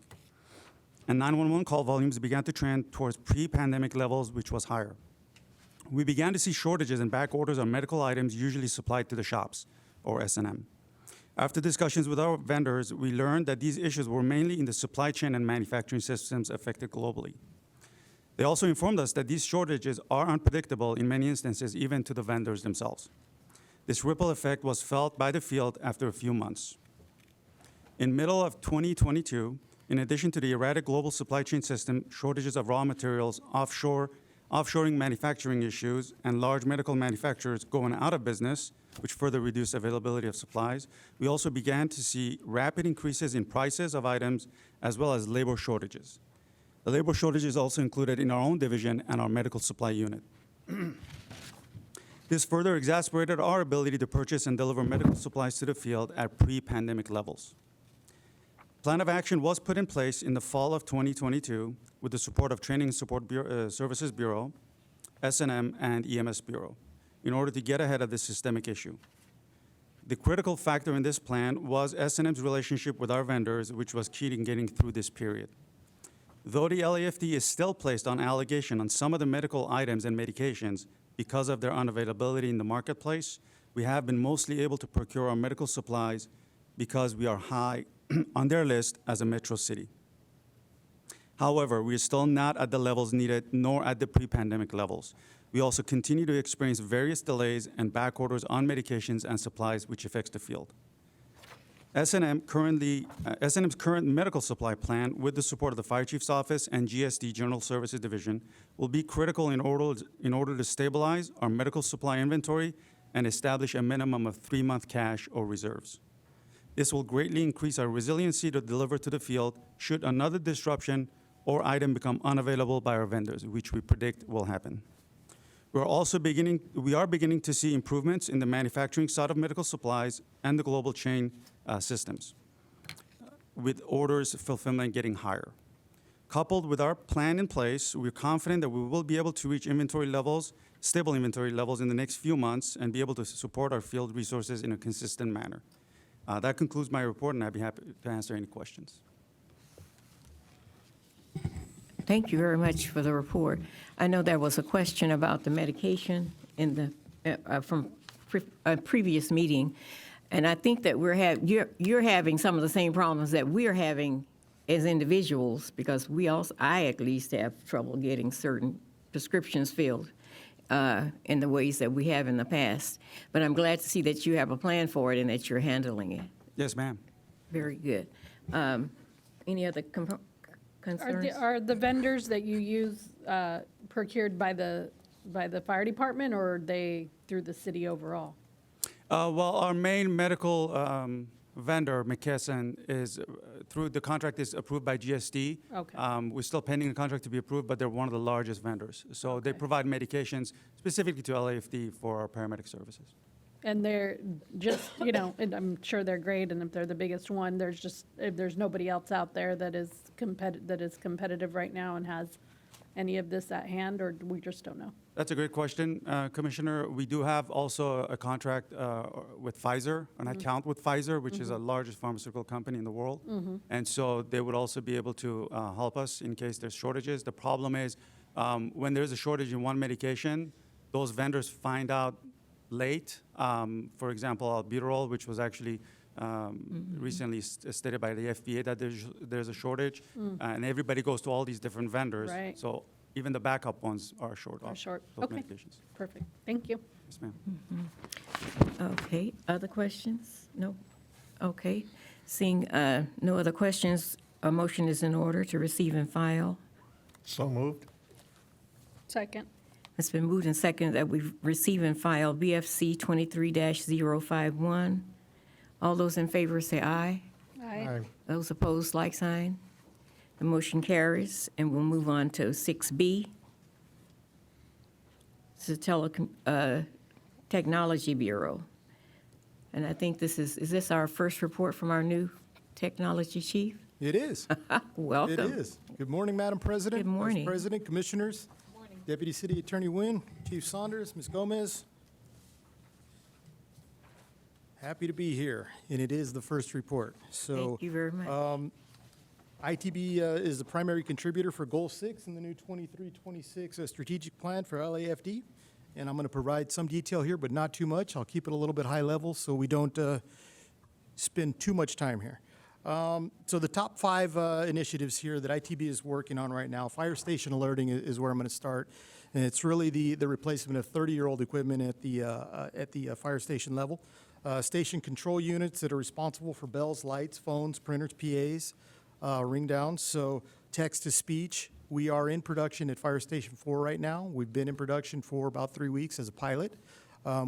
And 911 call volumes began to trend towards pre-pandemic levels, which was higher. We began to see shortages and back orders on medical items usually supplied to the shops, or S&M. After discussions with our vendors, we learned that these issues were mainly in the supply chain and manufacturing systems affected globally. They also informed us that these shortages are unpredictable in many instances, even to the vendors themselves. This ripple effect was felt by the field after a few months. In middle of 2022, in addition to the erratic global supply chain system, shortages of raw materials, offshoring manufacturing issues, and large medical manufacturers going out of business, which further reduced availability of supplies, we also began to see rapid increases in prices of items as well as labor shortages. The labor shortage is also included in our own division and our medical supply unit. This further exacerbated our ability to purchase and deliver medical supplies to the field at pre-pandemic levels. Plan of action was put in place in the fall of 2022 with the support of Training and Support Services Bureau, S&M, and EMS Bureau in order to get ahead of this systemic issue. The critical factor in this plan was S&M's relationship with our vendors, which was key in getting through this period. Though the LAFD is still placed on allegation on some of the medical items and medications because of their unavailability in the marketplace, we have been mostly able to procure our medical supplies because we are high on their list as a metro city. However, we are still not at the levels needed, nor at the pre-pandemic levels. We also continue to experience various delays and back orders on medications and supplies, which affects the field. S&M's current medical supply plan, with the support of the Fire Chief's Office and GSD General Services Division, will be critical in order to stabilize our medical supply inventory and establish a minimum of 3-month cash or reserves. This will greatly increase our resiliency to deliver to the field should another disruption or item become unavailable by our vendors, which we predict will happen. We are beginning to see improvements in the manufacturing side of medical supplies and the global chain systems, with orders fulfillment getting higher. Coupled with our plan in place, we're confident that we will be able to reach stable inventory levels in the next few months and be able to support our field resources in a consistent manner. That concludes my report, and I'd be happy to answer any questions. Thank you very much for the report. I know there was a question about the medication in the from a previous meeting, and I think that you're having some of the same problems that we're having as individuals, because I at least have trouble getting certain prescriptions filled in the ways that we have in the past. But I'm glad to see that you have a plan for it and that you're handling it. Yes, ma'am. Very good. Any other concerns? Are the vendors that you use procured by the fire department, or are they through the city overall? Well, our main medical vendor, McKesson, is through the contract is approved by GSD. Okay. We're still pending the contract to be approved, but they're one of the largest vendors. So they Okay. provide medications specifically to LAFD for our paramedic services. And they're just, and I'm sure they're great, and if they're the biggest one, there's nobody else out there that is competitive right now and has any of this at hand, or we just don't know? That's a great question, Commissioner. We do have also a contract with Pfizer, an account with Pfizer, which is the largest pharmaceutical company in the world. And so they would also be able to help us in case there's shortages. The problem is when there's a shortage in one medication, those vendors find out late. For example, albuterol, which was actually recently stated by the FDA that there's a shortage, and everybody goes to all these different vendors. Right. So even the backup ones are short of those Okay. medications. Perfect. Thank you. Yes, ma'am. Okay, other questions? No? Okay. Seeing no other questions, a motion is in order to receive and file. So moved. Second. It's been moved and seconded that we receive and file BFC 23-051. All those in favor say aye. Aye. Those opposed, like sign. The motion carries, and we'll move on to 6B. This is the Technology Bureau. And I think is this our first report from our new technology chief? It is. Welcome. It is. Good morning, Madam President. Good morning. Vice President, Commissioners. Deputy City Attorney Nguyen, Chief Saunders, Ms. Gomez. Happy to be here, and it is the first report. So, Thank you very much. ITB is the primary contributor for Goal 6 in the new 23-26 strategic plan for LAFD, and I'm going to provide some detail here, but not too much. I'll keep it a little bit high level so we don't spend too much time here. So the top 5 initiatives here that ITB is working on right now, fire station alerting is where I'm going to start, and it's really the replacement of 30-year-old equipment at the fire station level. Station control units that are responsible for bells, lights, phones, printers, PAs, ring downs. So text to speech. We are in production at Fire Station 4 right now. We've been in production for about 3 weeks as a pilot.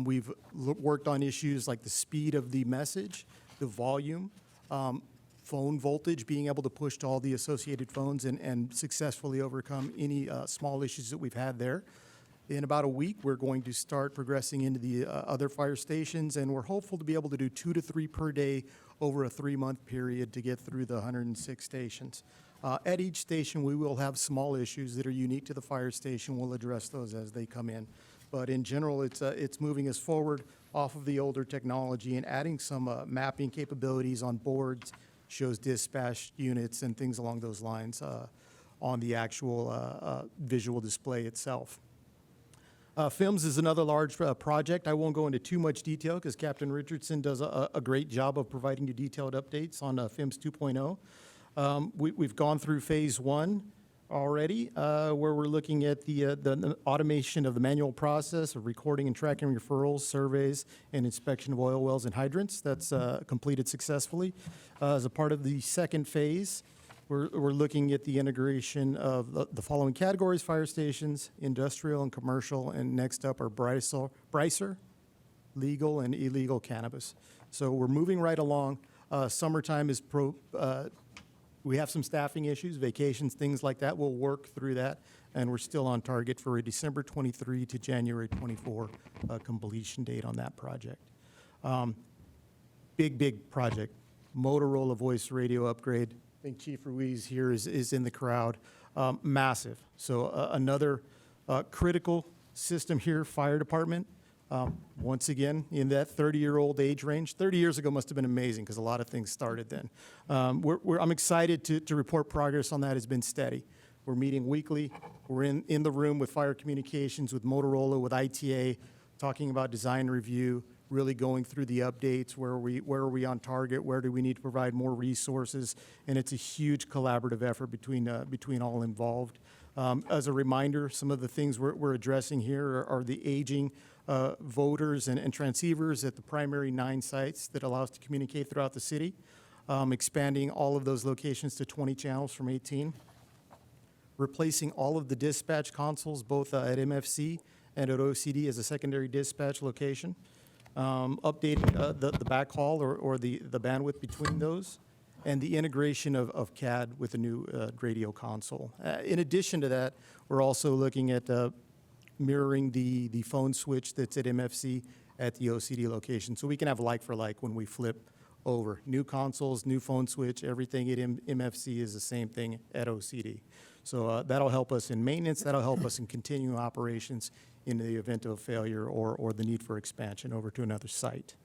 We've worked on issues like the speed of the message, the volume, phone voltage, being able to push to all the associated phones and successfully overcome any small issues that we've had there. In about a week, we're going to start progressing into the other fire stations, and we're hopeful to be able to do 2 to 3 per day over a 3-month period to get through the 106 stations. At each station, we will have small issues that are unique to the fire station. We'll address those as they come in. But in general, it's moving us forward off of the older technology and adding some mapping capabilities on boards, shows dispatch units and things along those lines on the actual visual display itself. FIMS is another large project. I won't go into too much detail because Captain Richardson does a great job of providing you detailed updates on FIMS 2.0. We've gone through phase 1 already, where we're looking at the automation of the manual process of recording and tracking referrals, surveys, and inspection of oil wells and hydrants. That's completed successfully. As a part of the second phase, we're looking at the integration of the following categories: fire stations, industrial and commercial, and next up are Bricer, legal and illegal cannabis. So we're moving right along. Summertime is we have some staffing issues, vacations, things like that. We'll work through that, and we're still on target for a December 23 to January 24 completion date on that project. Big project, Motorola voice radio upgrade. I think Chief Ruiz here is in the crowd. Massive. So another critical system here, fire department. Once again, in that 30-year-old age range. 30 years ago must have been amazing because a lot of things started then. I'm excited to report progress on that has been steady. We're meeting weekly. We're in the room with fire communications, with Motorola, with ITA, talking about design review, really going through the updates, where are we on target, where do we need to provide more resources, and it's a huge collaborative effort between all involved. As a reminder, some of the things we're addressing here are the aging voters and transceivers at the primary 9 sites that allow us to communicate throughout the city, expanding all of those locations to 20 channels from 18, replacing all of the dispatch consoles, both at MFC and at OCD as a secondary dispatch location, updating the backhaul or the bandwidth between those, and the integration of CAD with a new radio console. In addition to that, we're also looking at mirroring the phone switch that's at MFC at the OCD location, so we can have like for like when we flip over. New consoles, new phone switch, everything at MFC is the same thing at OCD. So that'll help us in maintenance, that'll help us in continuing operations in the event of a failure or the need for expansion over to another site.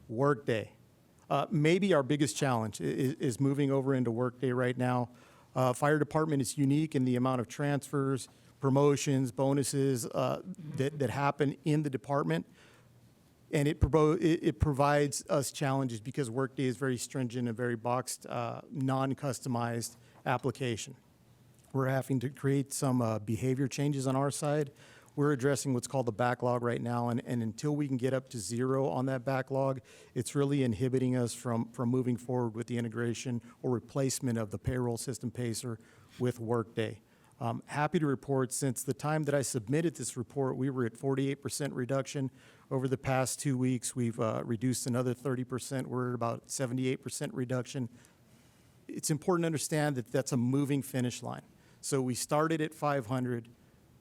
Workday. Maybe our biggest challenge is moving over into Workday right now. Fire department is unique in the amount of transfers, promotions, bonuses that happen in the department. And it provides us challenges because Workday is very stringent and very boxed, non-customized application. We're having to create some behavior changes on our side. We're addressing what's called the backlog right now, and until we can get up to 0 on that backlog, it's really inhibiting us from moving forward with the integration or replacement of the payroll system Pacer with Workday. Happy to report, since the time that I submitted this report, we were at 48% reduction. Over the past 2 weeks, we've reduced another 30%. We're at about 78% reduction. It's important to understand that that's a moving finish line. So we started at 500.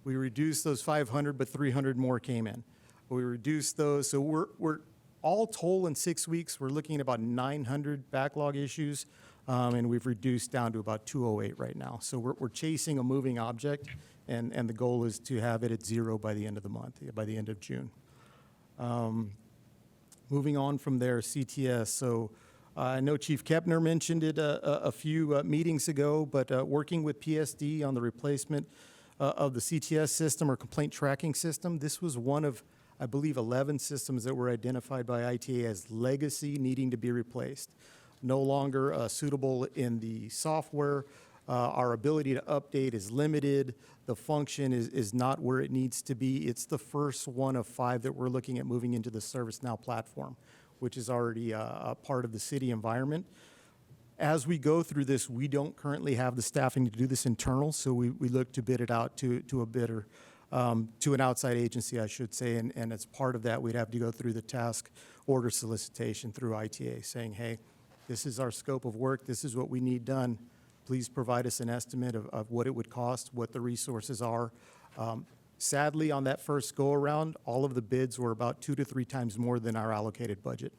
We reduced those 500, but 300 more came in. We reduced those. So we're all told in 6 weeks, we're looking at about 900 backlog issues, and we've reduced down to about 208 right now. So we're chasing a moving object, and the goal is to have it at 0 by the end of the month, by the end of June. Moving on from there, CTS. So I know Chief Kepner mentioned it a few meetings ago, but working with PSD on the replacement of the CTS system or complaint tracking system, this was one of, I believe, 11 systems that were identified by ITA as legacy, needing to be replaced. No longer suitable in the software. Our ability to update is limited. The function is not where it needs to be. It's the first one of 5 that we're looking at moving into the ServiceNow platform, which is already a part of the city environment. As we go through this, we don't currently have the staffing to do this internal, so we look to bid it out to a bidder, to an outside agency, I should say, and as part of that, we'd have to go through the task order solicitation through ITA, saying, hey, this is our scope of work, this is what we need done. Please provide us an estimate of what it would cost, what the resources are. Sadly, on that first go-around, all of the bids were about 2 to 3 times more than our allocated budget.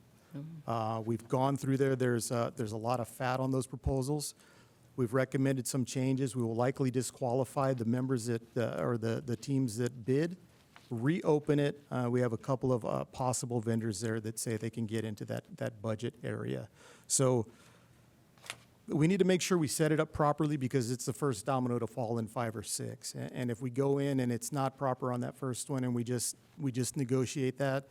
We've gone through there. There's a lot of fat on those proposals. We've recommended some changes. We will likely disqualify the members or the teams that bid, reopen it. We have a couple of possible vendors there that say they can get into that budget area. So we need to make sure we set it up properly because it's the first domino to fall in 5 or 6. And if we go in and it's not proper on that first one and we just negotiate that,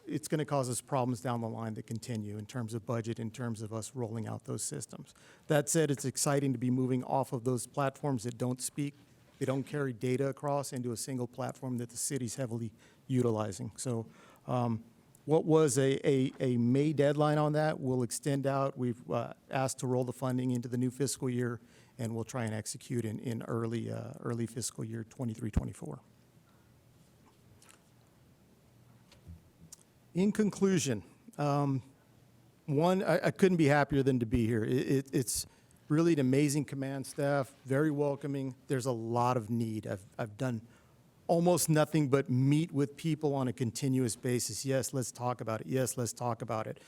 it's going to cause us problems down the line that continue in terms of budget, in terms of us rolling out those systems. That said, it's exciting to be moving off of those platforms that don't speak, they don't carry data across into a single platform that the city's heavily utilizing. So what was a May deadline on that will extend out. We've asked to roll the funding into the new fiscal year, and we'll try and execute in early fiscal year 23-24. In conclusion, one, I couldn't be happier than to be here. It's really an amazing command staff, very welcoming. There's a lot of need. I've done almost nothing but meet with people on a continuous basis. Yes, let's talk about it. Yes, let's talk about it.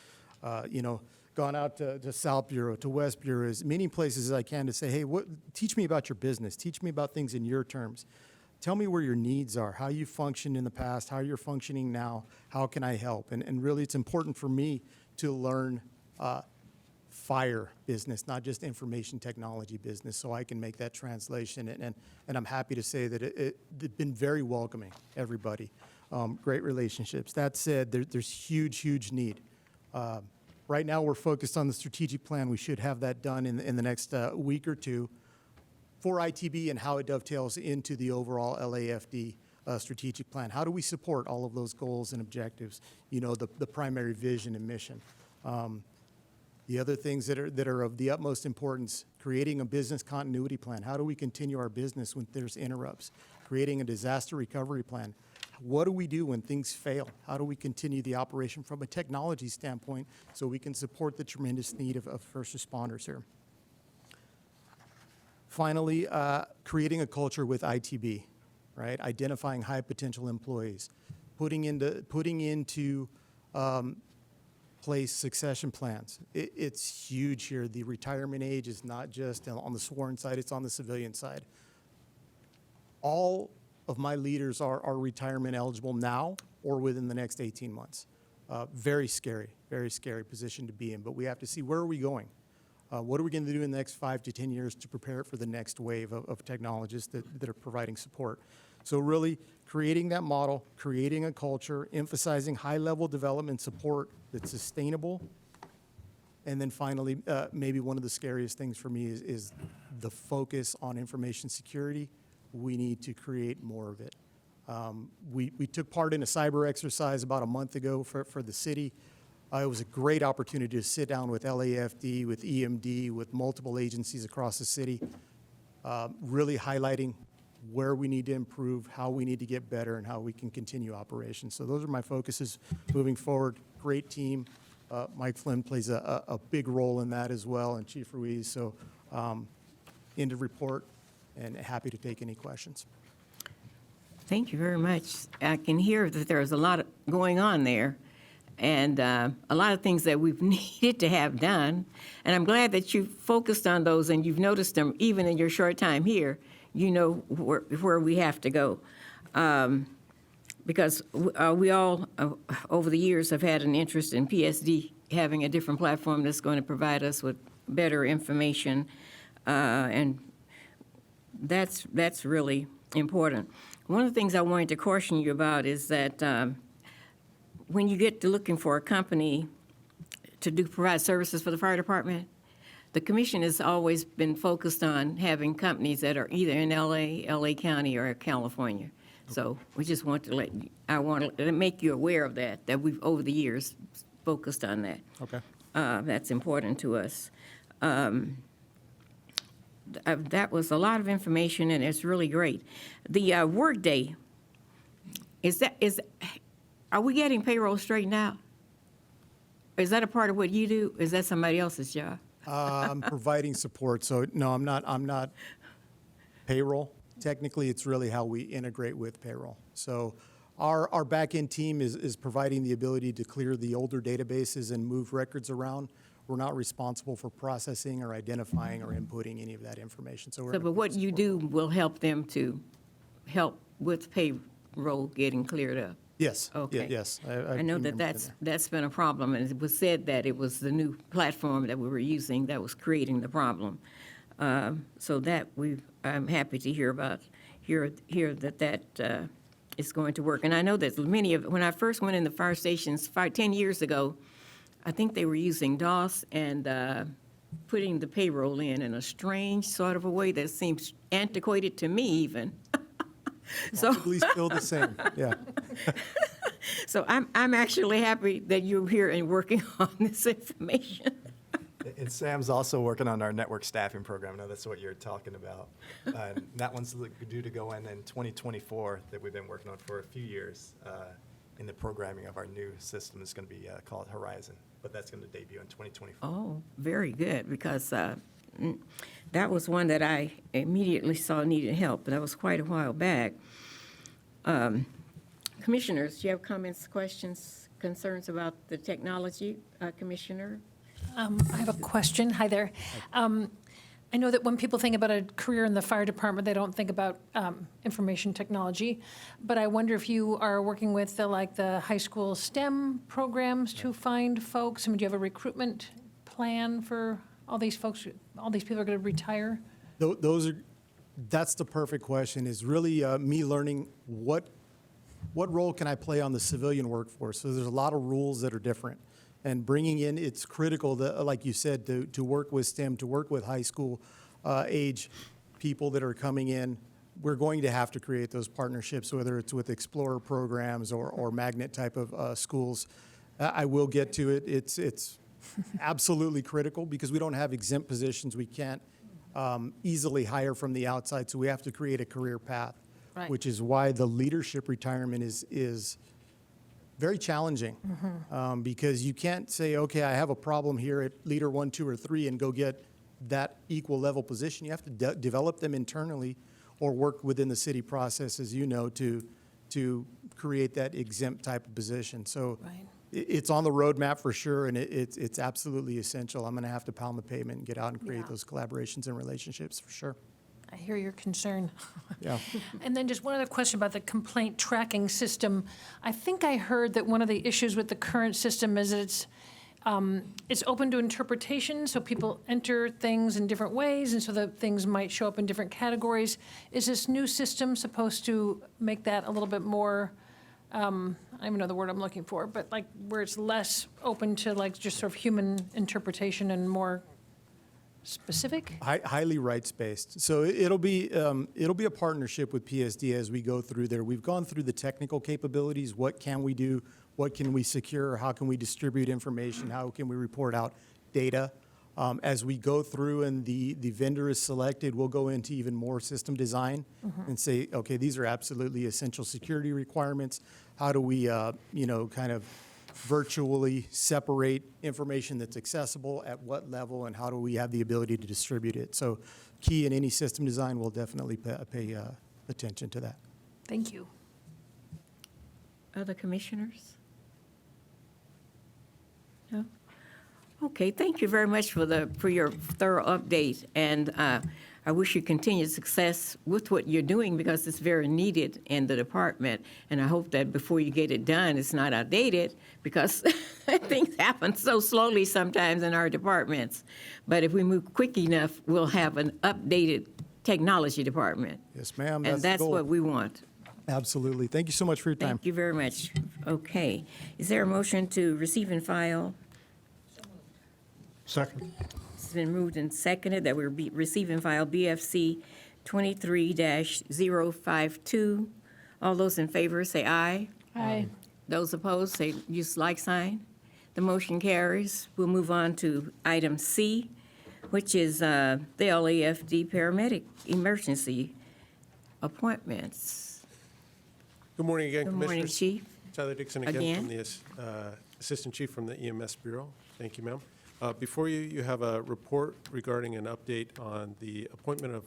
Gone out to South Bureau, to West Bureau, as many places as I can to say, hey, teach me about your business. Teach me about things in your terms. Tell me where your needs are, how you functioned in the past, how you're functioning now, how can I help? And really, it's important for me to learn fire business, not just information technology business, so I can make that translation. And I'm happy to say that it's been very welcoming, everybody. Great relationships. That said, there's huge need. Right now, we're focused on the strategic plan. We should have that done in the next week or two for ITB and how it dovetails into the overall LAFD strategic plan. How do we support all of those goals and objectives, the primary vision and mission? The other things that are of the utmost importance, creating a business continuity plan. How do we continue our business when there's interrupts? Creating a disaster recovery plan. What do we do when things fail? How do we continue the operation from a technology standpoint so we can support the tremendous need of first responders here? Finally, creating a culture with ITB, right? Identifying high potential employees, putting into place succession plans. It's huge here. The retirement age is not just on the sworn side, it's on the civilian side. All of my leaders are retirement eligible now or within the next 18 months. Very scary position to be in, but we have to see where are we going? What are we going to do in the next 5 to 10 years to prepare for the next wave of technologists that are providing support? So really creating that model, creating a culture, emphasizing high-level development support that's sustainable. And then finally, maybe one of the scariest things for me is the focus on information security. We need to create more of it. We took part in a cyber exercise about a month ago for the city. It was a great opportunity to sit down with LAFD, with EMD, with multiple agencies across the city, really highlighting where we need to improve, how we need to get better, and how we can continue operations. So those are my focuses moving forward. Great team. Mike Flynn plays a big role in that as well, and Chief Ruiz. So end of report, and happy to take any questions. Thank you very much. I can hear that there's a lot going on there, and a lot of things that we've needed to have done. And I'm glad that you focused on those and you've noticed them even in your short time here. You know where we have to go. Because we all, over the years, have had an interest in PSD having a different platform that's going to provide us with better information, and that's really important. One of the things I wanted to caution you about is that when you get to looking for a company to provide services for the fire department, the commission has always been focused on having companies that are either in LA County, or California. So we just want to I want to make you aware of that we've over the years focused on that. Okay. That's important to us. That was a lot of information, and it's really great. The workday, are we getting payroll straightened out? Is that a part of what you do? Is that somebody else's job? I'm providing support, so no, I'm not payroll. Technically, it's really how we integrate with payroll. So our back-end team is providing the ability to clear the older databases and move records around. We're not responsible for processing or identifying or inputting any of that information. But what you do will help them to help with payroll getting cleared up. Yes. Okay. Yes. I know that that's been a problem, and it was said that it was the new platform that we were using that was creating the problem. So that I'm happy to hear that is going to work. And I know that when I first went in the fire stations 10 years ago, I think they were using DOS and putting the payroll in a strange sort of a way that seems antiquated to me even. So Possibly still the same, yeah. So I'm actually happy that you're here and working on this information. And Sam's also working on our network staffing program. I know that's what you're talking about. And that one's due to go in 2024 that we've been working on for a few years. In the programming of our new system is going to be called Horizon, but that's going to debut in 2024. Oh, very good, because that was one that I immediately saw needed help, but that was quite a while back. Commissioners, do you have comments, questions, concerns about the technology, Commissioner? I have a question. Hi there. I know that when people think about a career in the fire department, they don't think about information technology, but I wonder if you are working with the high school STEM programs to find folks. I mean, do you have a recruitment plan for all these folks? All these people are going to retire? That's the perfect question, is really me learning what role can I play on the civilian workforce. So there's a lot of rules that are different. And bringing in, it's critical, like you said, to work with STEM, to work with high school age people that are coming in. We're going to have to create those partnerships, whether it's with Explorer programs or magnet type of schools. I will get to it. It's absolutely critical because we don't have exempt positions. We can't easily hire from the outside, so we have to create a career path, Right. which is why the leadership retirement is very challenging, because you can't say, okay, I have a problem here at leader 1, 2, or 3 and go get that equal level position. You have to develop them internally or work within the city process, as you know, to create that exempt type of position. So Right. it's on the roadmap for sure, and it's absolutely essential. I'm going to have to pound the pavement and get out and create Yeah. those collaborations and relationships for sure. I hear your concern. Yeah. And then just one other question about the complaint tracking system. I think I heard that one of the issues with the current system is it's open to interpretation, so people enter things in different ways, and so the things might show up in different categories. Is this new system supposed to make that a little bit more, I don't even know the word I'm looking for, but like where it's less open to like just sort of human interpretation and more specific? Highly rights-based. So it'll be a partnership with PSD as we go through there. We've gone through the technical capabilities. What can we do? What can we secure? How can we distribute information? How can we report out data? As we go through and the vendor is selected, we'll go into even more system design and say, okay, these are absolutely essential security requirements. How do we, kind of virtually separate information that's accessible at what level, and how do we have the ability to distribute it? So key in any system design, we'll definitely pay attention to that. Thank you. Other commissioners? No? Okay, thank you very much for your thorough update, and I wish you continued success with what you're doing because it's very needed in the department, and I hope that before you get it done, it's not outdated because things happen so slowly sometimes in our departments. But if we move quick enough, we'll have an updated technology department. Yes, ma'am. And the that's goal. what we want. Absolutely. Thank you so much for your time. Thank you very much. Okay. Is there a motion to receive and file? Second. It's been moved and seconded that we receive and file BFC 23-052. All those in favor say aye. Aye. Those opposed say use like sign. The motion carries. We'll move on to item C, which is the LAFD paramedic emergency appointments. Good morning again, Good Commissioners. morning, Chief. Tyler Dixon again from the Assistant Chief from the EMS Bureau. Thank you, ma'am. Before you, you have a report regarding an update on the appointment of,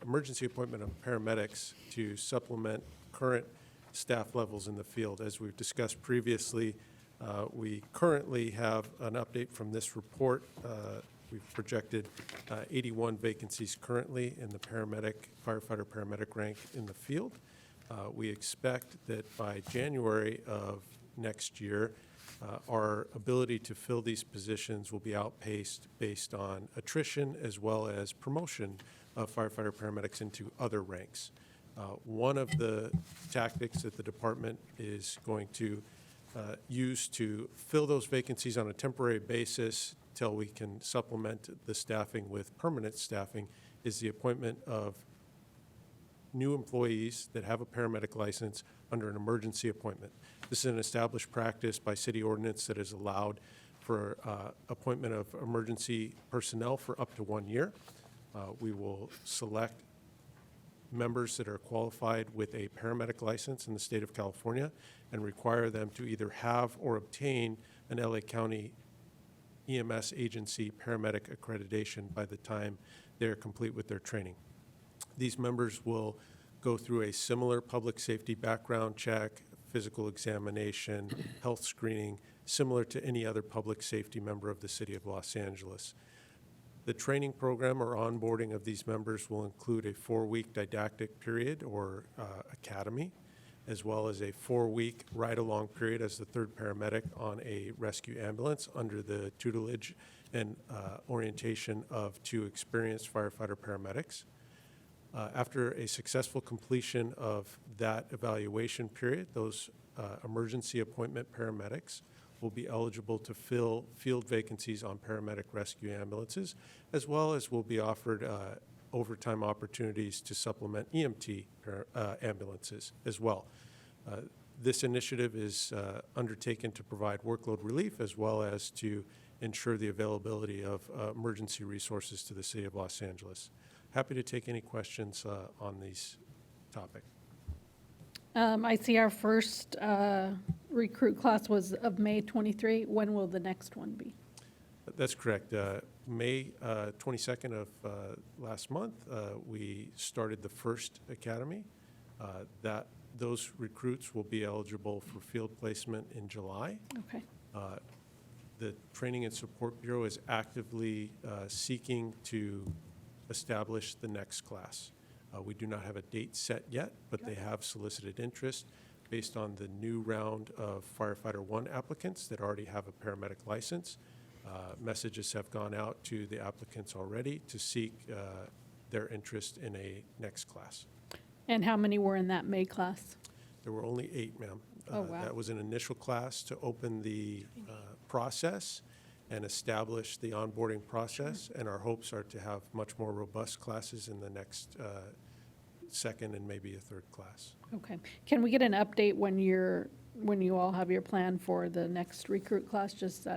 emergency appointment of paramedics to supplement current staff levels in the field. As we've discussed previously, we currently have an update from this report. We've projected 81 vacancies currently in the firefighter paramedic rank in the field. We expect that by January of next year, our ability to fill these positions will be outpaced based on attrition as well as promotion of firefighter paramedics into other ranks. One of the tactics that the department is going to use to fill those vacancies on a temporary basis till we can supplement the staffing with permanent staffing is the appointment of new employees that have a paramedic license under an emergency appointment. This is an established practice by city ordinance that is allowed for appointment of emergency personnel for up to 1 year. We will select members that are qualified with a paramedic license in the state of California and require them to either have or obtain an LA County EMS agency paramedic accreditation by the time they're complete with their training. These members will go through a similar public safety background check, physical examination, health screening, similar to any other public safety member of the city of Los Angeles. The training program or onboarding of these members will include a 4-week didactic period or academy, as well as a 4-week ride-along period as the third paramedic on a rescue ambulance under the tutelage and orientation of 2 experienced firefighter paramedics. After a successful completion of that evaluation period, those emergency appointment paramedics will be eligible to fill field vacancies on paramedic rescue ambulances, as well as will be offered overtime opportunities to supplement EMT ambulances as well. This initiative is undertaken to provide workload relief as well as to ensure the availability of emergency resources to the city of Los Angeles. Happy to take any questions on these topic. I see our first recruit class was of May 23. When will the next one be? That's correct. May 22nd of last month, we started the first academy. Those recruits will be eligible for field placement in July. Okay. The Training and Support Bureau is actively seeking to establish the next class. We do not have a date set yet, but they have solicited interest based on the new round of Firefighter 1 applicants that already have a paramedic license. Messages have gone out to the applicants already to seek their interest in a next class. And how many were in that May class? There were only 8, ma'am. Oh, wow. That was an initial class to open the process and establish the onboarding process, and our hopes are to have much more robust classes in the next second and maybe a third class. Okay. Can we get an update when you all have your plan for the next recruit class, just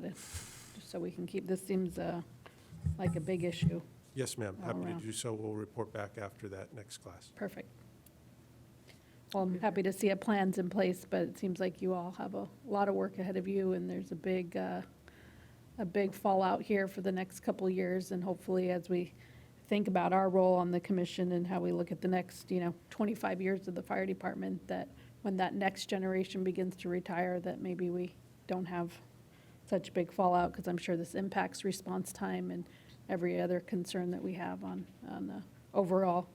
so we can keep, this seems like a big issue. Yes, ma'am. All Happy to around. do so. We'll report back after that next class. Perfect. Well, I'm happy to see a plan's in place, but it seems like you all have a lot of work ahead of you, and there's a big fallout here for the next couple of years, and hopefully as we think about our role on the commission and how we look at the next, 25 years of the fire department, that when that next generation begins to retire, that maybe we don't have such big fallout, because I'm sure this impacts response time and every other concern that we have on the overall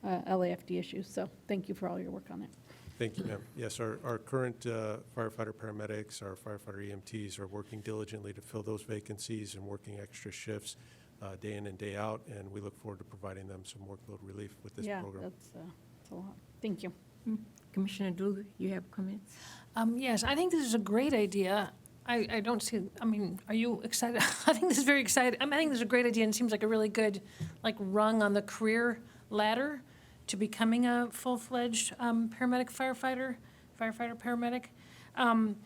LAFD issues. So thank you for all your work on it. Thank you, ma'am. Yes, our current firefighter paramedics, our firefighter EMTs are working diligently to fill those vacancies and working extra shifts day in and day out, and we look forward to providing them some workload relief with this program. Yeah, that's a lot. Thank you. Commissioner Duga, you have comments? Yes, I think this is a great idea. I don't see, are you excited? I think this is very exciting. I think this is a great idea, and it seems like a really good, rung on the career ladder to becoming a full-fledged paramedic firefighter, paramedic. And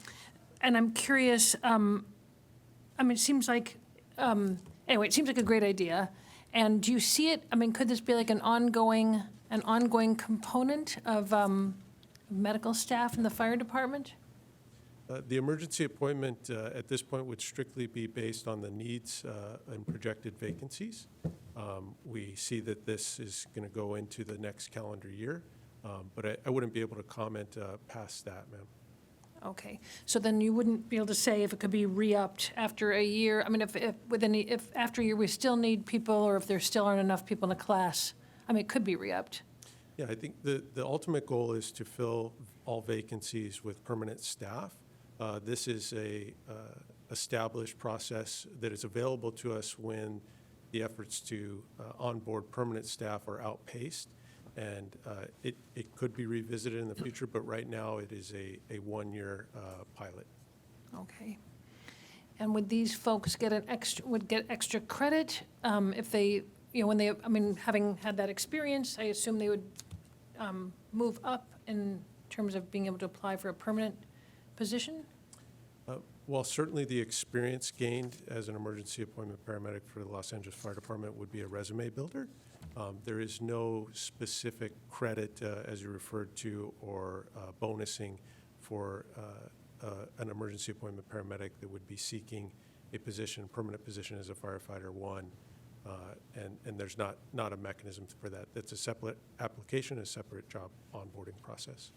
I'm curious, it seems like, anyway, it seems like a great idea. And do you see it, could this be like an ongoing component of medical staff in the fire department? The emergency appointment at this point would strictly be based on the needs and projected vacancies. We see that this is going to go into the next calendar year, but I wouldn't be able to comment past that, ma'am. Okay, so then you wouldn't be able to say if it could be re-upped after a year? If after a year we still need people, or if there still aren't enough people in a class, it could be re-upped. Yeah, I think the ultimate goal is to fill all vacancies with permanent staff. This is a established process that is available to us when the efforts to onboard permanent staff are outpaced. And it could be revisited in the future, but right now it is a one-year pilot. Okay. And would these folks get extra credit if they, when they, having had that experience, I assume they would move up in terms of being able to apply for a permanent position? Well, certainly the experience gained as an emergency appointment paramedic for the Los Angeles Fire Department would be a resume builder. There is no specific credit, as you referred to, or bonusing for an emergency appointment paramedic that would be seeking a position, permanent position as a firefighter one. And there's not a mechanism for that. That's a separate application, a separate job onboarding process.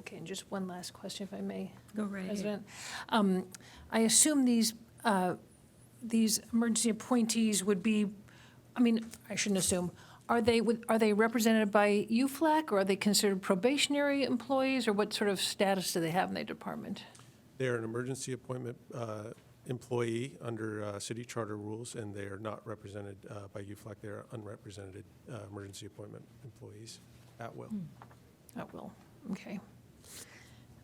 Okay, and just one last question, if I may. Go right ahead. President. I assume these emergency appointees would be, I shouldn't assume, are they represented by UFLAC, or are they considered probationary employees, or what sort of status do they have in their department? They're an emergency appointment employee under city charter rules, and they are not represented by UFLAC. They're unrepresented emergency appointment employees at will. At will, okay.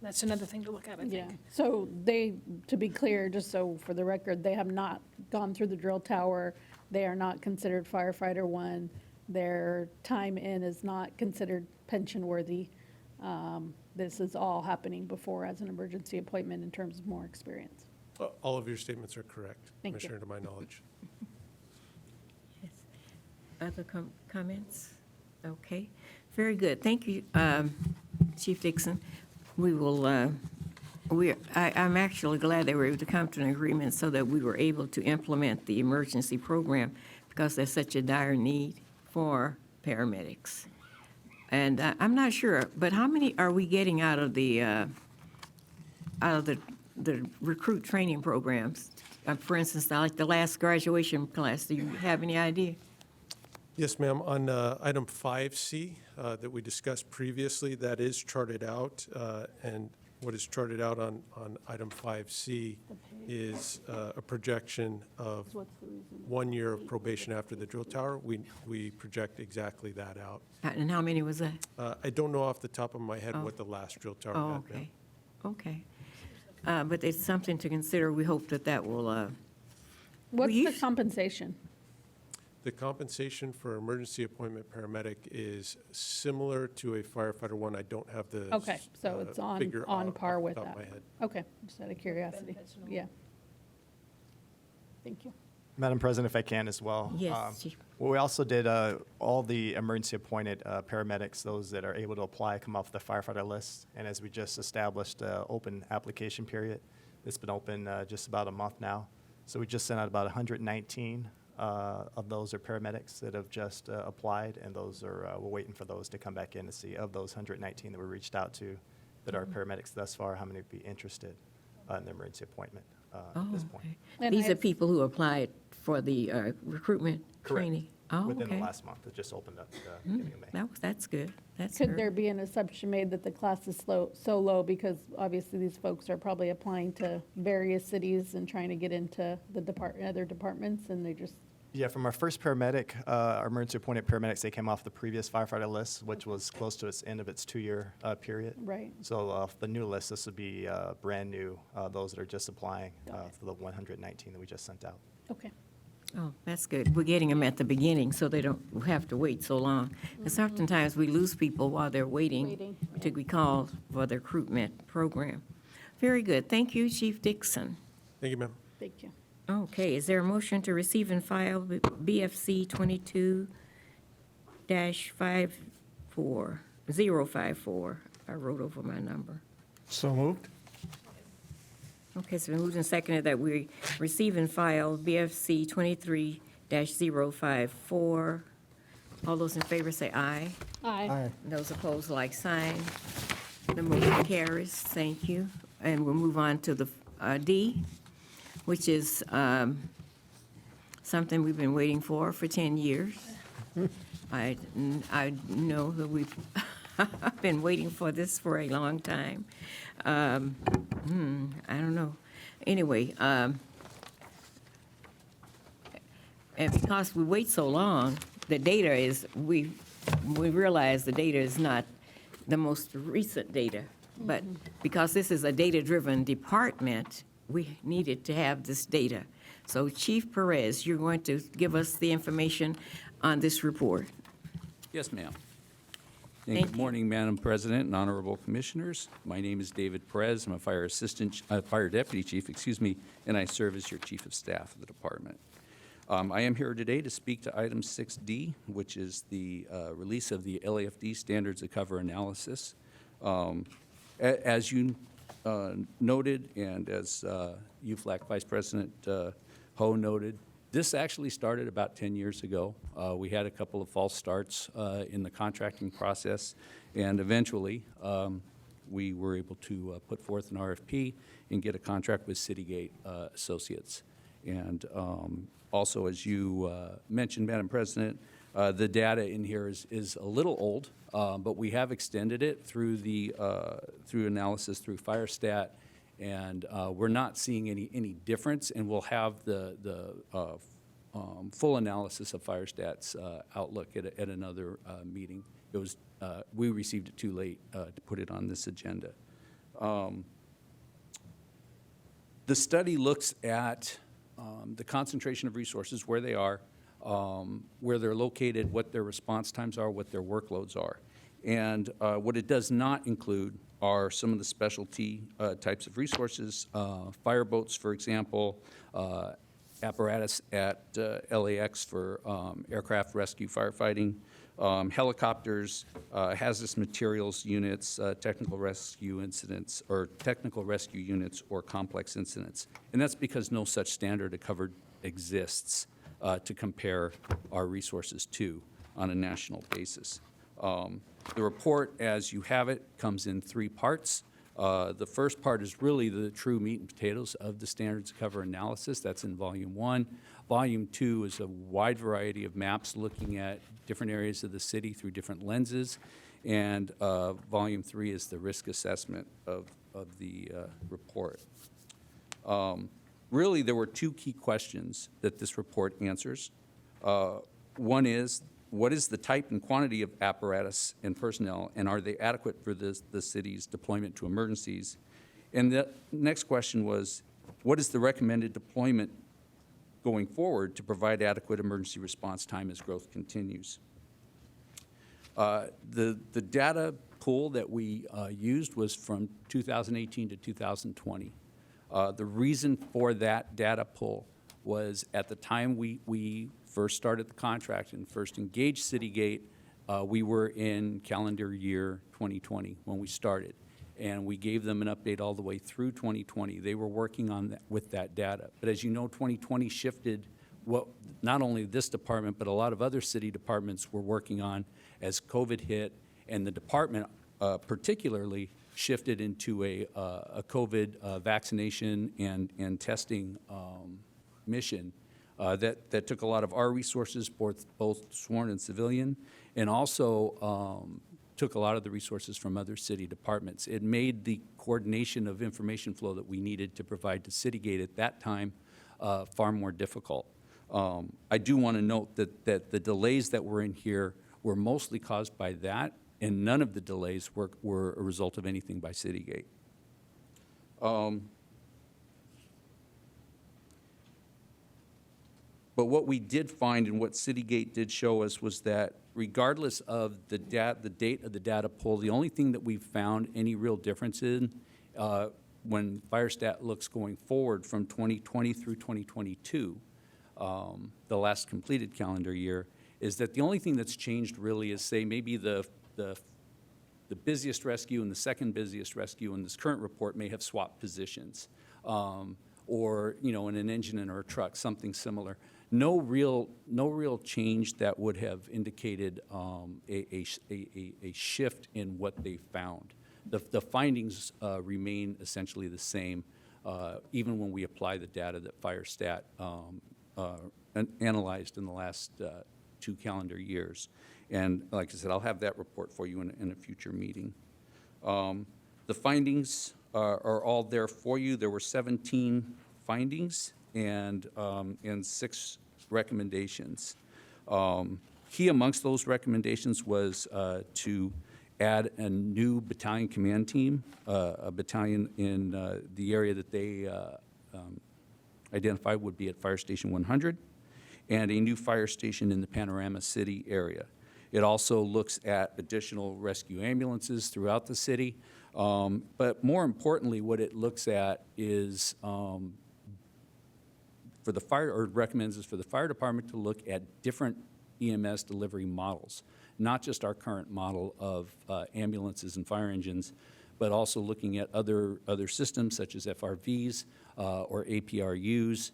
That's another thing to look at, I think. Yeah, so they, to be clear, just so for the record, they have not gone through the drill tower. They are not considered firefighter one. Their time in is not considered pension worthy. This is all happening before as an emergency appointment in terms of more experience. All of your statements are correct, Thank you. Commissioner, to my knowledge. Yes. Other comments? Okay, very good. Thank you, Chief Dixon. We will, I'm actually glad they were able to come to an agreement so that we were able to implement the emergency program, because there's such a dire need for paramedics. And I'm not sure, but how many are we getting out of the recruit training programs? For instance, like the last graduation class, do you have any idea? Yes, ma'am. On item 5C that we discussed previously, that is charted out, and what is charted out on item 5C is a projection of 1 year of probation after the drill tower. We project exactly that out. And how many was that? I don't know off the top of my head what the last drill tower Oh, had been. okay. Okay. But it's something to consider. We hope that will. What's the compensation? The compensation for emergency appointment paramedic is similar to a firefighter one. I don't have the Okay, so it's figure on par with off the top that. of my head. Okay, just out of curiosity. Yeah. Thank you. Madam President, if I can as well. Yes, Chief. Well, we also did all the emergency appointed paramedics, those that are able to apply, come off the firefighter list. And as we just established open application period, it's been open just about a month now. So we just sent out about 119 of those are paramedics that have just applied, and those are, we're waiting for those to come back in to see of those 119 that we reached out to that are paramedics thus far, how many would be interested in the emergency appointment at this point. Okay. These are people who applied for the recruitment Correct. training? Oh, Within the okay. last month, it just opened up the beginning of May. That's good. That's Could very- there be an assumption made that the class is so low because obviously these folks are probably applying to various cities and trying to get into the other departments, and they just, Yeah, from our first paramedic, our emergency appointed paramedics, they came off the previous firefighter list, which was close to its end of its 2-year period. right? So the new list, this would be brand new, those that are just applying for the 119 that we just sent out. Okay. Oh, that's good. We're getting them at the beginning so they don't have to wait so long. Because oftentimes we lose people while they're waiting to be called for the recruitment program. Very good. Thank you, Chief Dixon. Thank you, ma'am. Thank you. Okay, is there a motion to receive and file BFC 22-054? I wrote over my number. So moved. Okay, it's been moved and seconded that we receive and file BFC 23-054. All those in favor say aye. Aye. Those opposed, like sign. The motion carries. Thank you. And we'll move on to the D, which is something we've been waiting for 10 years. I know that we've been waiting for this for a long time. I don't know. Anyway, and because we wait so long, the data is, we realize the data is not the most recent data. But because this is a data-driven department, we needed to have this data. So Chief Perez, you're going to give us the information on this report. Yes, ma'am. Thank Good morning, Madam President and honorable commissioners. My name is David Perez. I'm a fire deputy chief, and I serve as your chief of staff of the department. I am here today to speak to item 6D, which is the release of the LAFD standards of cover analysis. As you noted, and as UFLAC Vice President Ho noted, this actually started about 10 years ago. We had a couple of false starts in the contracting process, and eventually we were able to put forth an RFP and get a contract with Citygate Associates. And also, as you mentioned, Madam President, the data in here is a little old, but we have extended it through the through analysis through FireStat, and we're not seeing any difference, and we'll have the full analysis of FireStat's outlook at another meeting. It was we received it too late to put it on this agenda. The study looks at the concentration of resources, where they are, where they're located, what their response times are, what their workloads are. And what it does not include are some of the specialty types of resources, fireboats, for example, apparatus at LAX for aircraft rescue firefighting, helicopters, hazardous materials units, technical rescue incidents, or technical rescue units, or complex incidents. And that's because no such standard of cover exists to compare our resources to on a national basis. The report, as you have it, comes in 3 parts. The first part is really the true meat and potatoes of the standards of cover analysis. That's in Volume 1. Volume 2 is a wide variety of maps looking at different areas of the city through different lenses. And Volume 3 is the risk assessment of the report. Really, there were 2 key questions that this report answers. One is, what is the type and quantity of apparatus and personnel, and are they adequate for the city's deployment to emergencies? And the next question was, what is the recommended deployment going forward to provide adequate emergency response time as growth continues? The data pool that we used was from 2018 to 2020. The reason for that data pool was at the time we first started the contract and first engaged Citygate, we were in calendar year 2020 when we started. And we gave them an update all the way through 2020. They were working on that, with that data. But as you know, 2020 shifted what not only this department, but a lot of other city departments were working on as COVID hit, and the department particularly shifted into a COVID vaccination and testing mission that took a lot of our resources, both sworn and civilian, and also took a lot of the resources from other city departments. It made the coordination of information flow that we needed to provide to Citygate at that time far more difficult. I do want to note that the delays that were in here were mostly caused by that, and none of the delays were a result of anything by Citygate. But what we did find and what Citygate did show us was that regardless of the date of the data pull, the only thing that we found any real difference in when FireStat looks going forward from 2020 through 2022, the last completed calendar year, is that the only thing that's changed really is, say, maybe the busiest rescue and the second busiest rescue in this current report may have swapped positions, or in an engine or a truck, something similar. No real change that would have indicated a shift in what they found. The findings remain essentially the same, even when we apply the data that FireStat analyzed in the last 2 calendar years. And like I said, I'll have that report for you in a future meeting. The findings are all there for you. There were 17 findings and 6 recommendations. Key amongst those recommendations was to add a new battalion command team, a battalion in the area that they identified would be at Fire Station 100, and a new fire station in the Panorama City area. It also looks at additional rescue ambulances throughout the city, but more importantly, what it looks at is for the fire, or recommends is for the fire department to look at different EMS delivery models, not just our current model of ambulances and fire engines, but also looking at other systems such as FRVs or APRUs,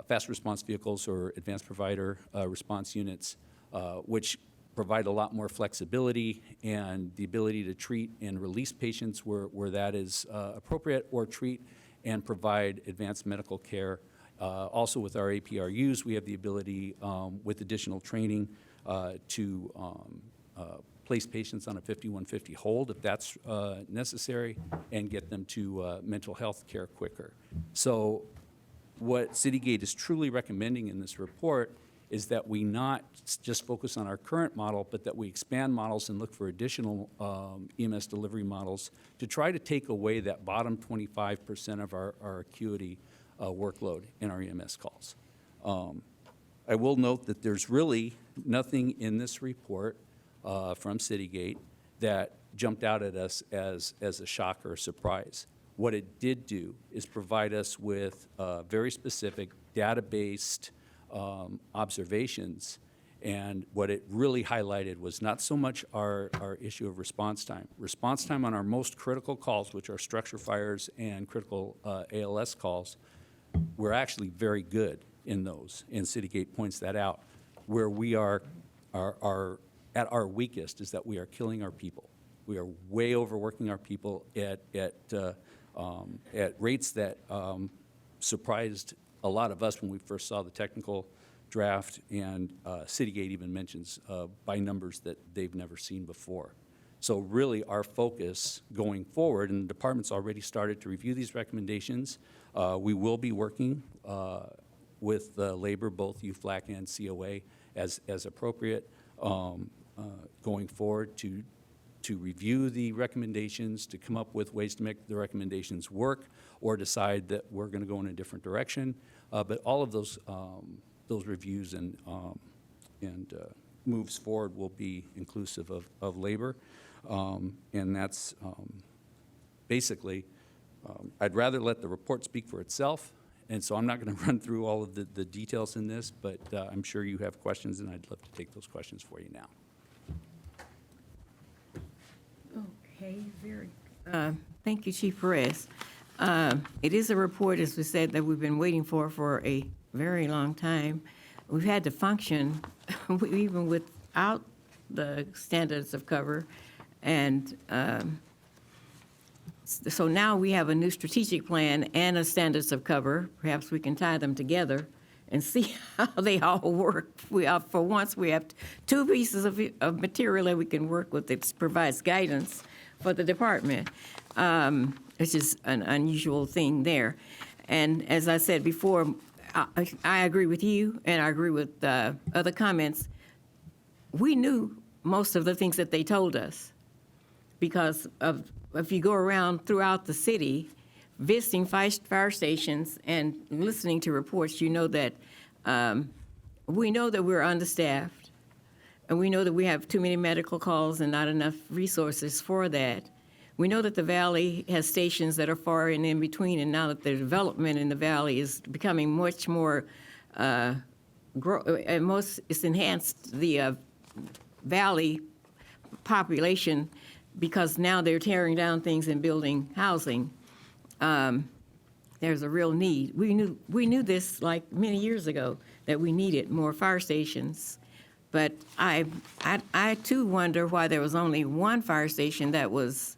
fast response vehicles or advanced provider response units, which provide a lot more flexibility and the ability to treat and release patients where that is appropriate, or treat and provide advanced medical care. Also with our APRUs, we have the ability, with additional training, to place patients on a 5150 hold if that's necessary, and get them to mental health care quicker. So what Citygate is truly recommending in this report is that we not just focus on our current model, but that we expand models and look for additional EMS delivery models to try to take away that bottom 25% of our acuity workload in our EMS calls. I will note that there's really nothing in this report from Citygate that jumped out at us as a shock or a surprise. What it did do is provide us with very specific data-based observations, and what it really highlighted was not so much our issue of response time. Response time on our most critical calls, which are structure fires and critical ALS calls, we're actually very good in those, and Citygate points that out. Where we are at our weakest is that we are killing our people. We are way overworking our people at rates that surprised a lot of us when we first saw the technical draft, and Citygate even mentions by numbers that they've never seen before. So really our focus going forward, and the department's already started to review these recommendations, we will be working with labor, both UFLAC and COA, as appropriate, going forward to review the recommendations, to come up with ways to make the recommendations work, or decide that we're going to go in a different direction. But all of those reviews and moves forward will be inclusive of labor. And that's basically, I'd rather let the report speak for itself, and so I'm not going to run through all of the details in this, but I'm sure you have questions, and I'd love to take those questions for you now. Okay, thank you, Chief Perez. It is a report, as we said, that we've been waiting for a very long time. We've had to function even without the standards of cover, and so now we have a new strategic plan and a standards of cover. Perhaps we can tie them together and see how they all work. For once, we have 2 pieces of material that we can work with that provides guidance for the department, which is an unusual thing there. And as I said before, I agree with you, and I agree with other comments. We knew most of the things that they told us, because if you go around throughout the city, visiting fire stations and listening to reports, you know that we know that we're understaffed, and we know that we have too many medical calls and not enough resources for that. We know that the Valley has stations that are far and in between, and now that the development in the Valley is becoming much more, it's enhanced the Valley population, because now they're tearing down things and building housing. There's a real need. We knew this like many years ago, that we needed more fire stations. But I too wonder why there was only one fire station that was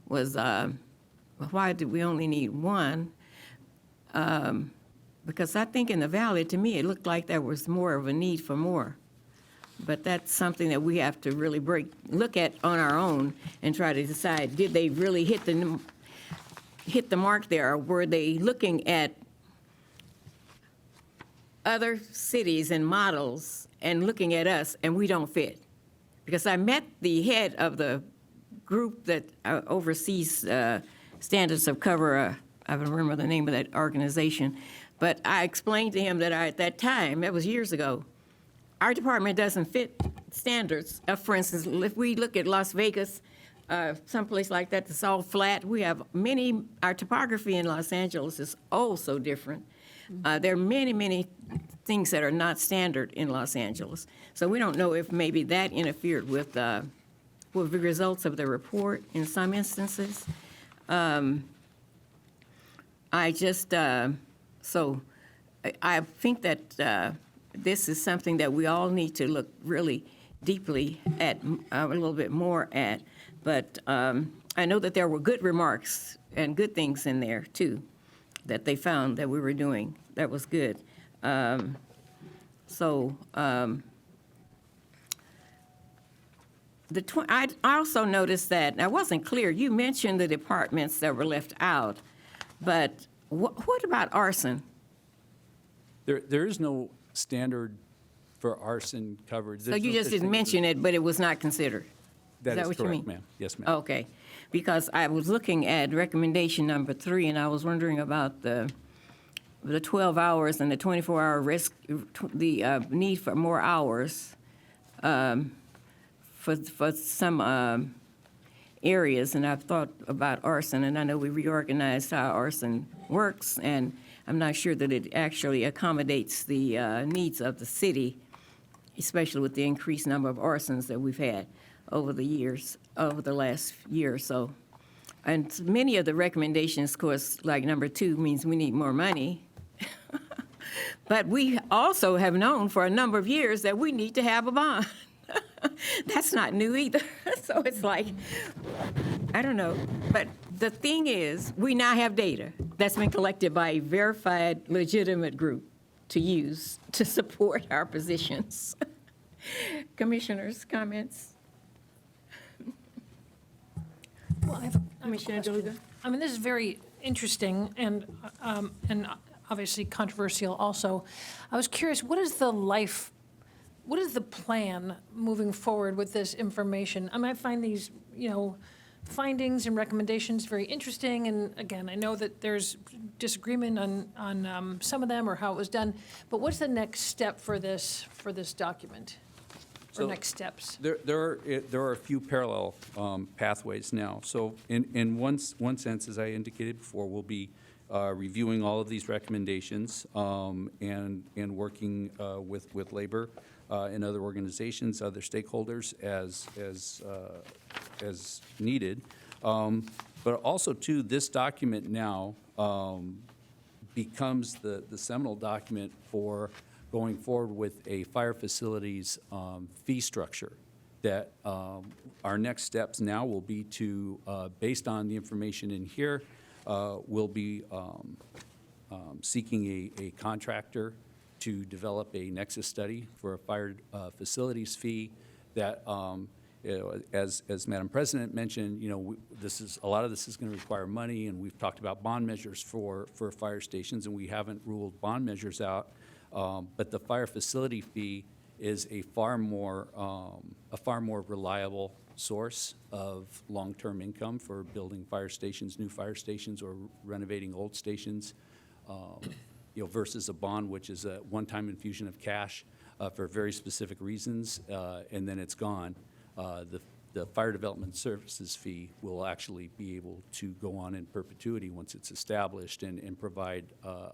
why did we only need one? Because I think in the Valley, to me, it looked like there was more of a need for more But that's something that we have to really look at on our own and try to decide, did they really hit the mark there? Or were they looking at other cities and models and looking at us and we don't fit? Because I met the head of the group that oversees standards of cover, I don't remember the name of that organization, but I explained to him that at that time, that was years ago, our department doesn't fit standards. For instance, if we look at Las Vegas, someplace like that that's all flat, we have our topography in Los Angeles is oh so different. There are many things that are not standard in Los Angeles. So we don't know if maybe that interfered with the results of the report in some instances. I think that this is something that we all need to look really deeply at, a little bit more at. But I know that there were good remarks and good things in there, too, that they found that we were doing. That was good. I also noticed that, I wasn't clear, you mentioned the departments that were left out, but what about arson? There is no standard for arson coverage. So you just didn't mention it, but it was not considered? That is what you correct, mean? ma'am. Yes, ma'am. Okay, because I was looking at recommendation number 3, and I was wondering about the 12 hours and the 24-hour risk, the need for more hours for some areas, and I've thought about arson, and I know we reorganized how arson works, and I'm not sure that it actually accommodates the needs of the city, especially with the increased number of arsons that we've had over the last year or so. And many of the recommendations, of course, like number 2, means we need more money. But we also have known for a number of years that we need to have a bond. That's not new either. So it's like, I don't know. But the thing is, we now have data that's been collected by a verified, legitimate group to use to support our positions. Commissioners, comments? Well, I have a question. I mean, this is very interesting and obviously controversial also. I was curious, what is the plan moving forward with this information? I might find these, findings and recommendations very interesting, and again, I know that there's disagreement on some of them or how it was done, but what's the next step for this document? Or next steps? There are a few parallel pathways now. So in one sense, as I indicated before, we'll be reviewing all of these recommendations and working with labor and other organizations, other stakeholders as needed. But also, too, this document now becomes the seminal document for going forward with a fire facilities fee structure that our next steps now will be to, based on the information in here, we'll be seeking a contractor to develop a nexus study for a fire facilities fee that, as Madam President mentioned, a lot of this is going to require money, and we've talked about bond measures for fire stations, and we haven't ruled bond measures out. But the fire facility fee is a far more reliable source of long-term income for building fire stations, new fire stations, or renovating old stations, versus a bond, which is a one-time infusion of cash for very specific reasons, and then it's gone. The fire development services fee will actually be able to go on in perpetuity once it's established and provide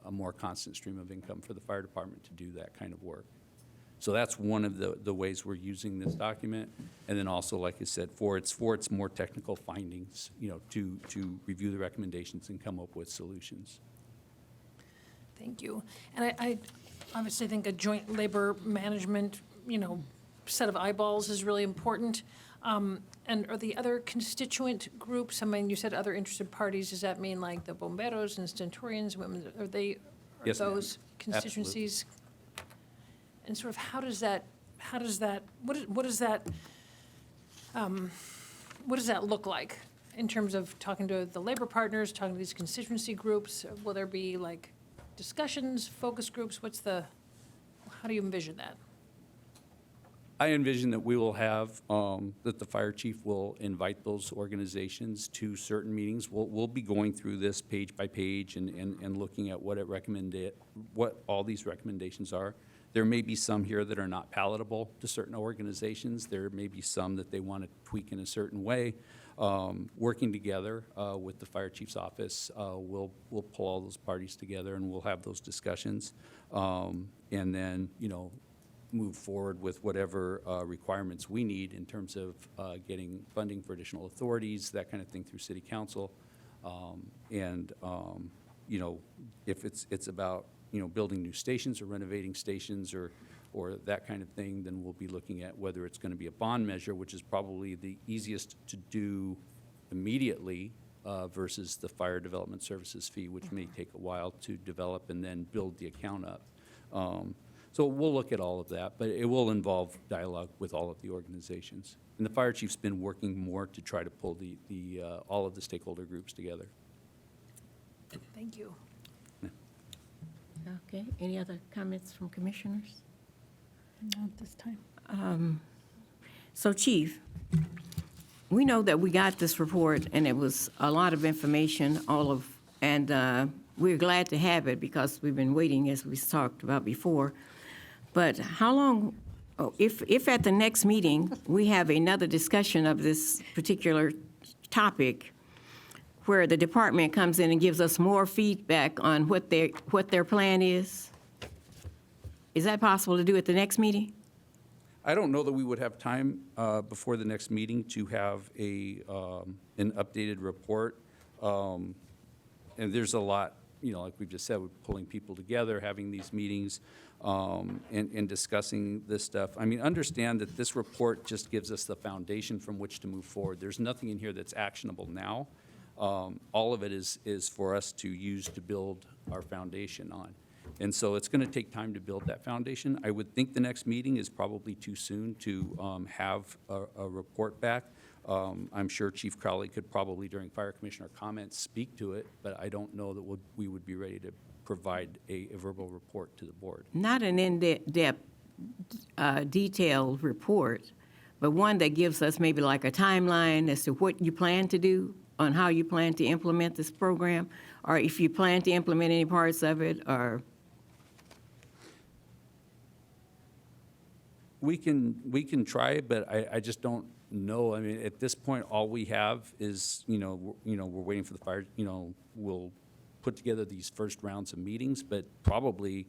a more constant stream of income for the fire department to do that kind of work. So that's one of the ways we're using this document. And then also, like I said, for its more technical findings, to review the recommendations and come up with solutions. Thank you. And I obviously think a joint labor management, set of eyeballs is really important. And are the other constituent groups, I mean, you said other interested parties, does that mean like the bomberos and stentorians, women, are Yes, ma'am. those constituencies? And sort of how does that how does that, what does that look like in terms of talking to the labor partners, talking to these constituency groups? Will there be like discussions, focus groups? How do you envision that? I envision that we will have, that the fire chief will invite those organizations to certain meetings. We'll be going through this page by page and looking at what all these recommendations are. There may be some here that are not palatable to certain organizations. There may be some that they want to tweak in a certain way. Working together with the fire chief's office, we'll pull all those parties together and we'll have those discussions. And then, move forward with whatever requirements we need in terms of getting funding for additional authorities, that kind of thing through city council. If it's about, building new stations or renovating stations or that kind of thing, then we'll be looking at whether it's going to be a bond measure, which is probably the easiest to do immediately versus the fire development services fee, which may take a while to develop and then build the account up. So we'll look at all of that, but it will involve dialogue with all of the organizations. And the fire chief's been working more to try to pull all of the stakeholder groups together. Thank you. Okay, any other comments from commissioners? Not this time. So Chief, we know that we got this report and it was a lot of information, and we're glad to have it because we've been waiting, as we talked about before. But how long, if at the next meeting, we have another discussion of this particular topic where the department comes in and gives us more feedback on what their plan is that possible to do at the next meeting? I don't know that we would have time before the next meeting to have an updated report. And there's a lot, like we've just said, we're pulling people together, having these meetings, and discussing this stuff. I mean, understand that this report just gives us the foundation from which to move forward. There's nothing in here that's actionable now. All of it is for us to use to build our foundation on. And so it's going to take time to build that foundation. I would think the next meeting is probably too soon to have a report back. I'm sure Chief Crowley could probably, during Fire Commissioner comments, speak to it, but I don't know that we would be ready to provide a verbal report to the board. Not an in-depth, detailed report, but one that gives us maybe like a timeline as to what you plan to do, on how you plan to implement this program, or if you plan to implement any parts of it, or... We can try, but I just don't know. I mean, at this point, all we have is, we're waiting for the fire, we'll put together these first rounds of meetings, but probably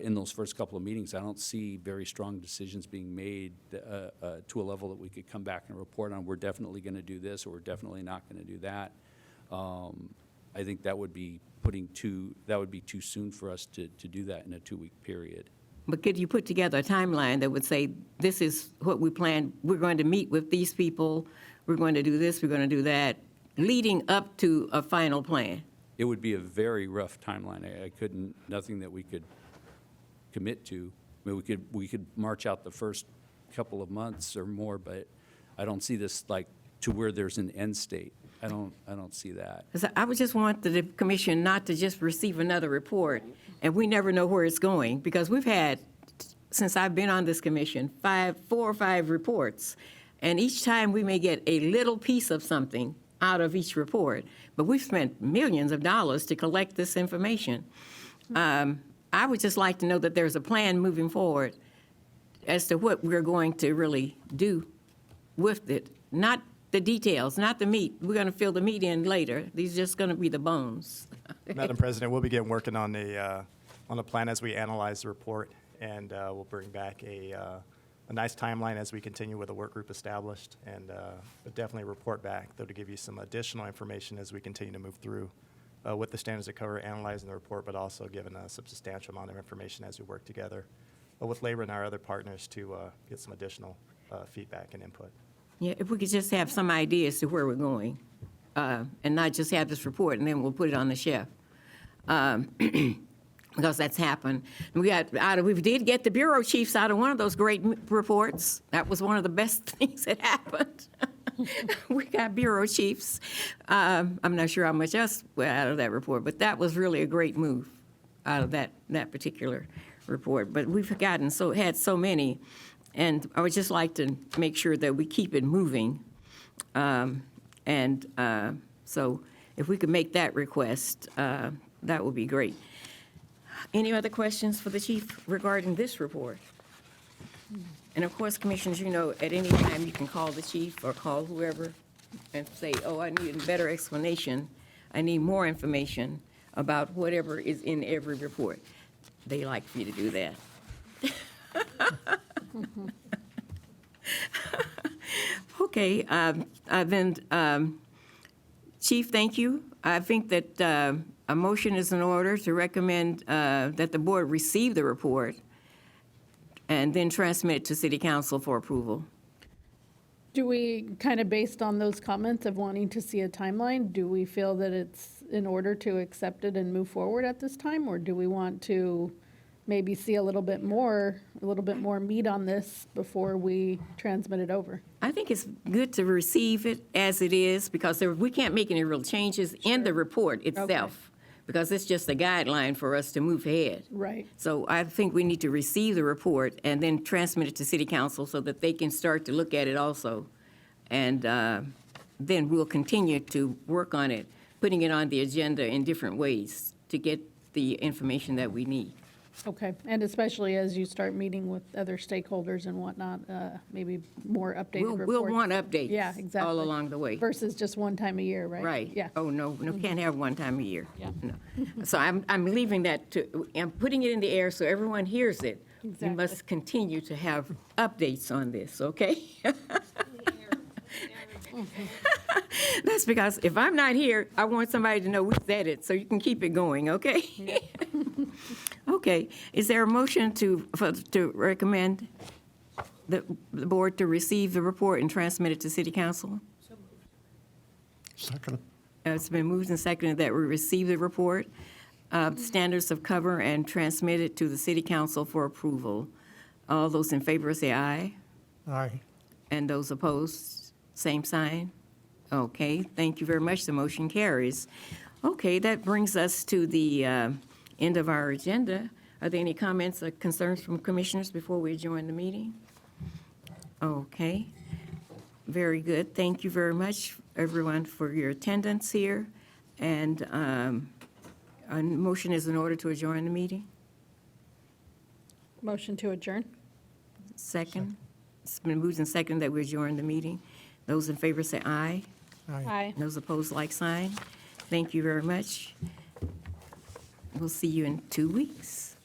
in those first couple of meetings, I don't see very strong decisions being made to a level that we could come back and report on. We're definitely going to do this, or we're definitely not going to do that. I think that would be too soon for us to do that in a 2-week period. But could you put together a timeline that would say, this is what we plan, we're going to meet with these people, we're going to do this, we're going to do that, leading up to a final plan? It would be a very rough timeline. Nothing that we could commit to. I mean, we could march out the first couple of months or more, but I don't see this like to where there's an end state. I don't see that. 'Cause I would just want the commission not to just receive another report and we never know where it's going, because we've had, since I've been on this commission, 4 or 5 reports, and each time we may get a little piece of something out of each report, but we've spent millions of dollars to collect this information. I would just like to know that there's a plan moving forward as to what we're going to really do with it, not the details, not the meat. We're going to fill the meat in later. These are just going to be the bones. Madam President, we'll begin working on a plan as we analyze the report, and we'll bring back a nice timeline as we continue with the work group established, and but definitely report back, though, to give you some additional information as we continue to move through with the standards that cover analyzing the report, but also giving a substantial amount of information as we work together with labor and our other partners to get some additional feedback and input. Yeah, if we could just have some idea as to where we're going, and not just have this report and then we'll put it on the shelf. because that's happened. We did get the bureau chiefs out of one of those great reports. That was one of the best things that happened. We got bureau chiefs. I'm not sure how much else out of that report, but that was really a great move out of that particular report. But we've had so many, and I would just like to make sure that we keep it moving. So if we could make that request, that would be great. Any other questions for the chief regarding this report? And of course, commissioners, you know, at any time you can call the chief or call whoever and say, oh, I need a better explanation. I need more information about whatever is in every report. They like for you to do that. Okay, Chief, thank you. I think that a motion is in order to recommend that the board receive the report and then transmit it to City Council for approval. Do we, kind of based on those comments of wanting to see a timeline, do we feel that it's in order to accept it and move forward at this time? Or do we want to maybe see a little bit more meat on this before we transmit it over? I think it's good to receive it as it is, because we can't make any real changes in the report itself, because it's just a guideline for us to move ahead. Right. So I think we need to receive the report and then transmit it to City Council so that they can start to look at it also. And then we'll continue to work on it, putting it on the agenda in different ways to get the information that we need. Okay, and especially as you start meeting with other stakeholders and whatnot, maybe more updated reports. We'll want updates. Yeah, exactly. All along the way. Versus just one time a year, right? Right. Yeah. Oh, no, can't have one time a year. Yeah. No. So I'm leaving that I'm putting it in the air so everyone hears it. Exactly. We must continue to have updates on this, okay? That's because if I'm not here, I want somebody to know we said it, so you can keep it going, okay? Okay, is there a motion to recommend the board to receive the report and transmit it to City Council? Second. It's been moved and seconded that we receive the report, standards of cover, and transmit it to the City Council for approval. All those in favor say aye. Aye. And those opposed, same sign. Okay, thank you very much. The motion carries. Okay, that brings us to the end of our agenda. Are there any comments or concerns from commissioners before we adjourn the meeting? Okay, very good. Thank you very much, everyone, for your attendance here. And a motion is in order to adjourn the meeting. Motion to adjourn? Second. It's been moved and seconded that we adjourn the meeting. Those in favor say aye. Aye. Those opposed, like sign. Thank you very much. We'll see you in 2 weeks.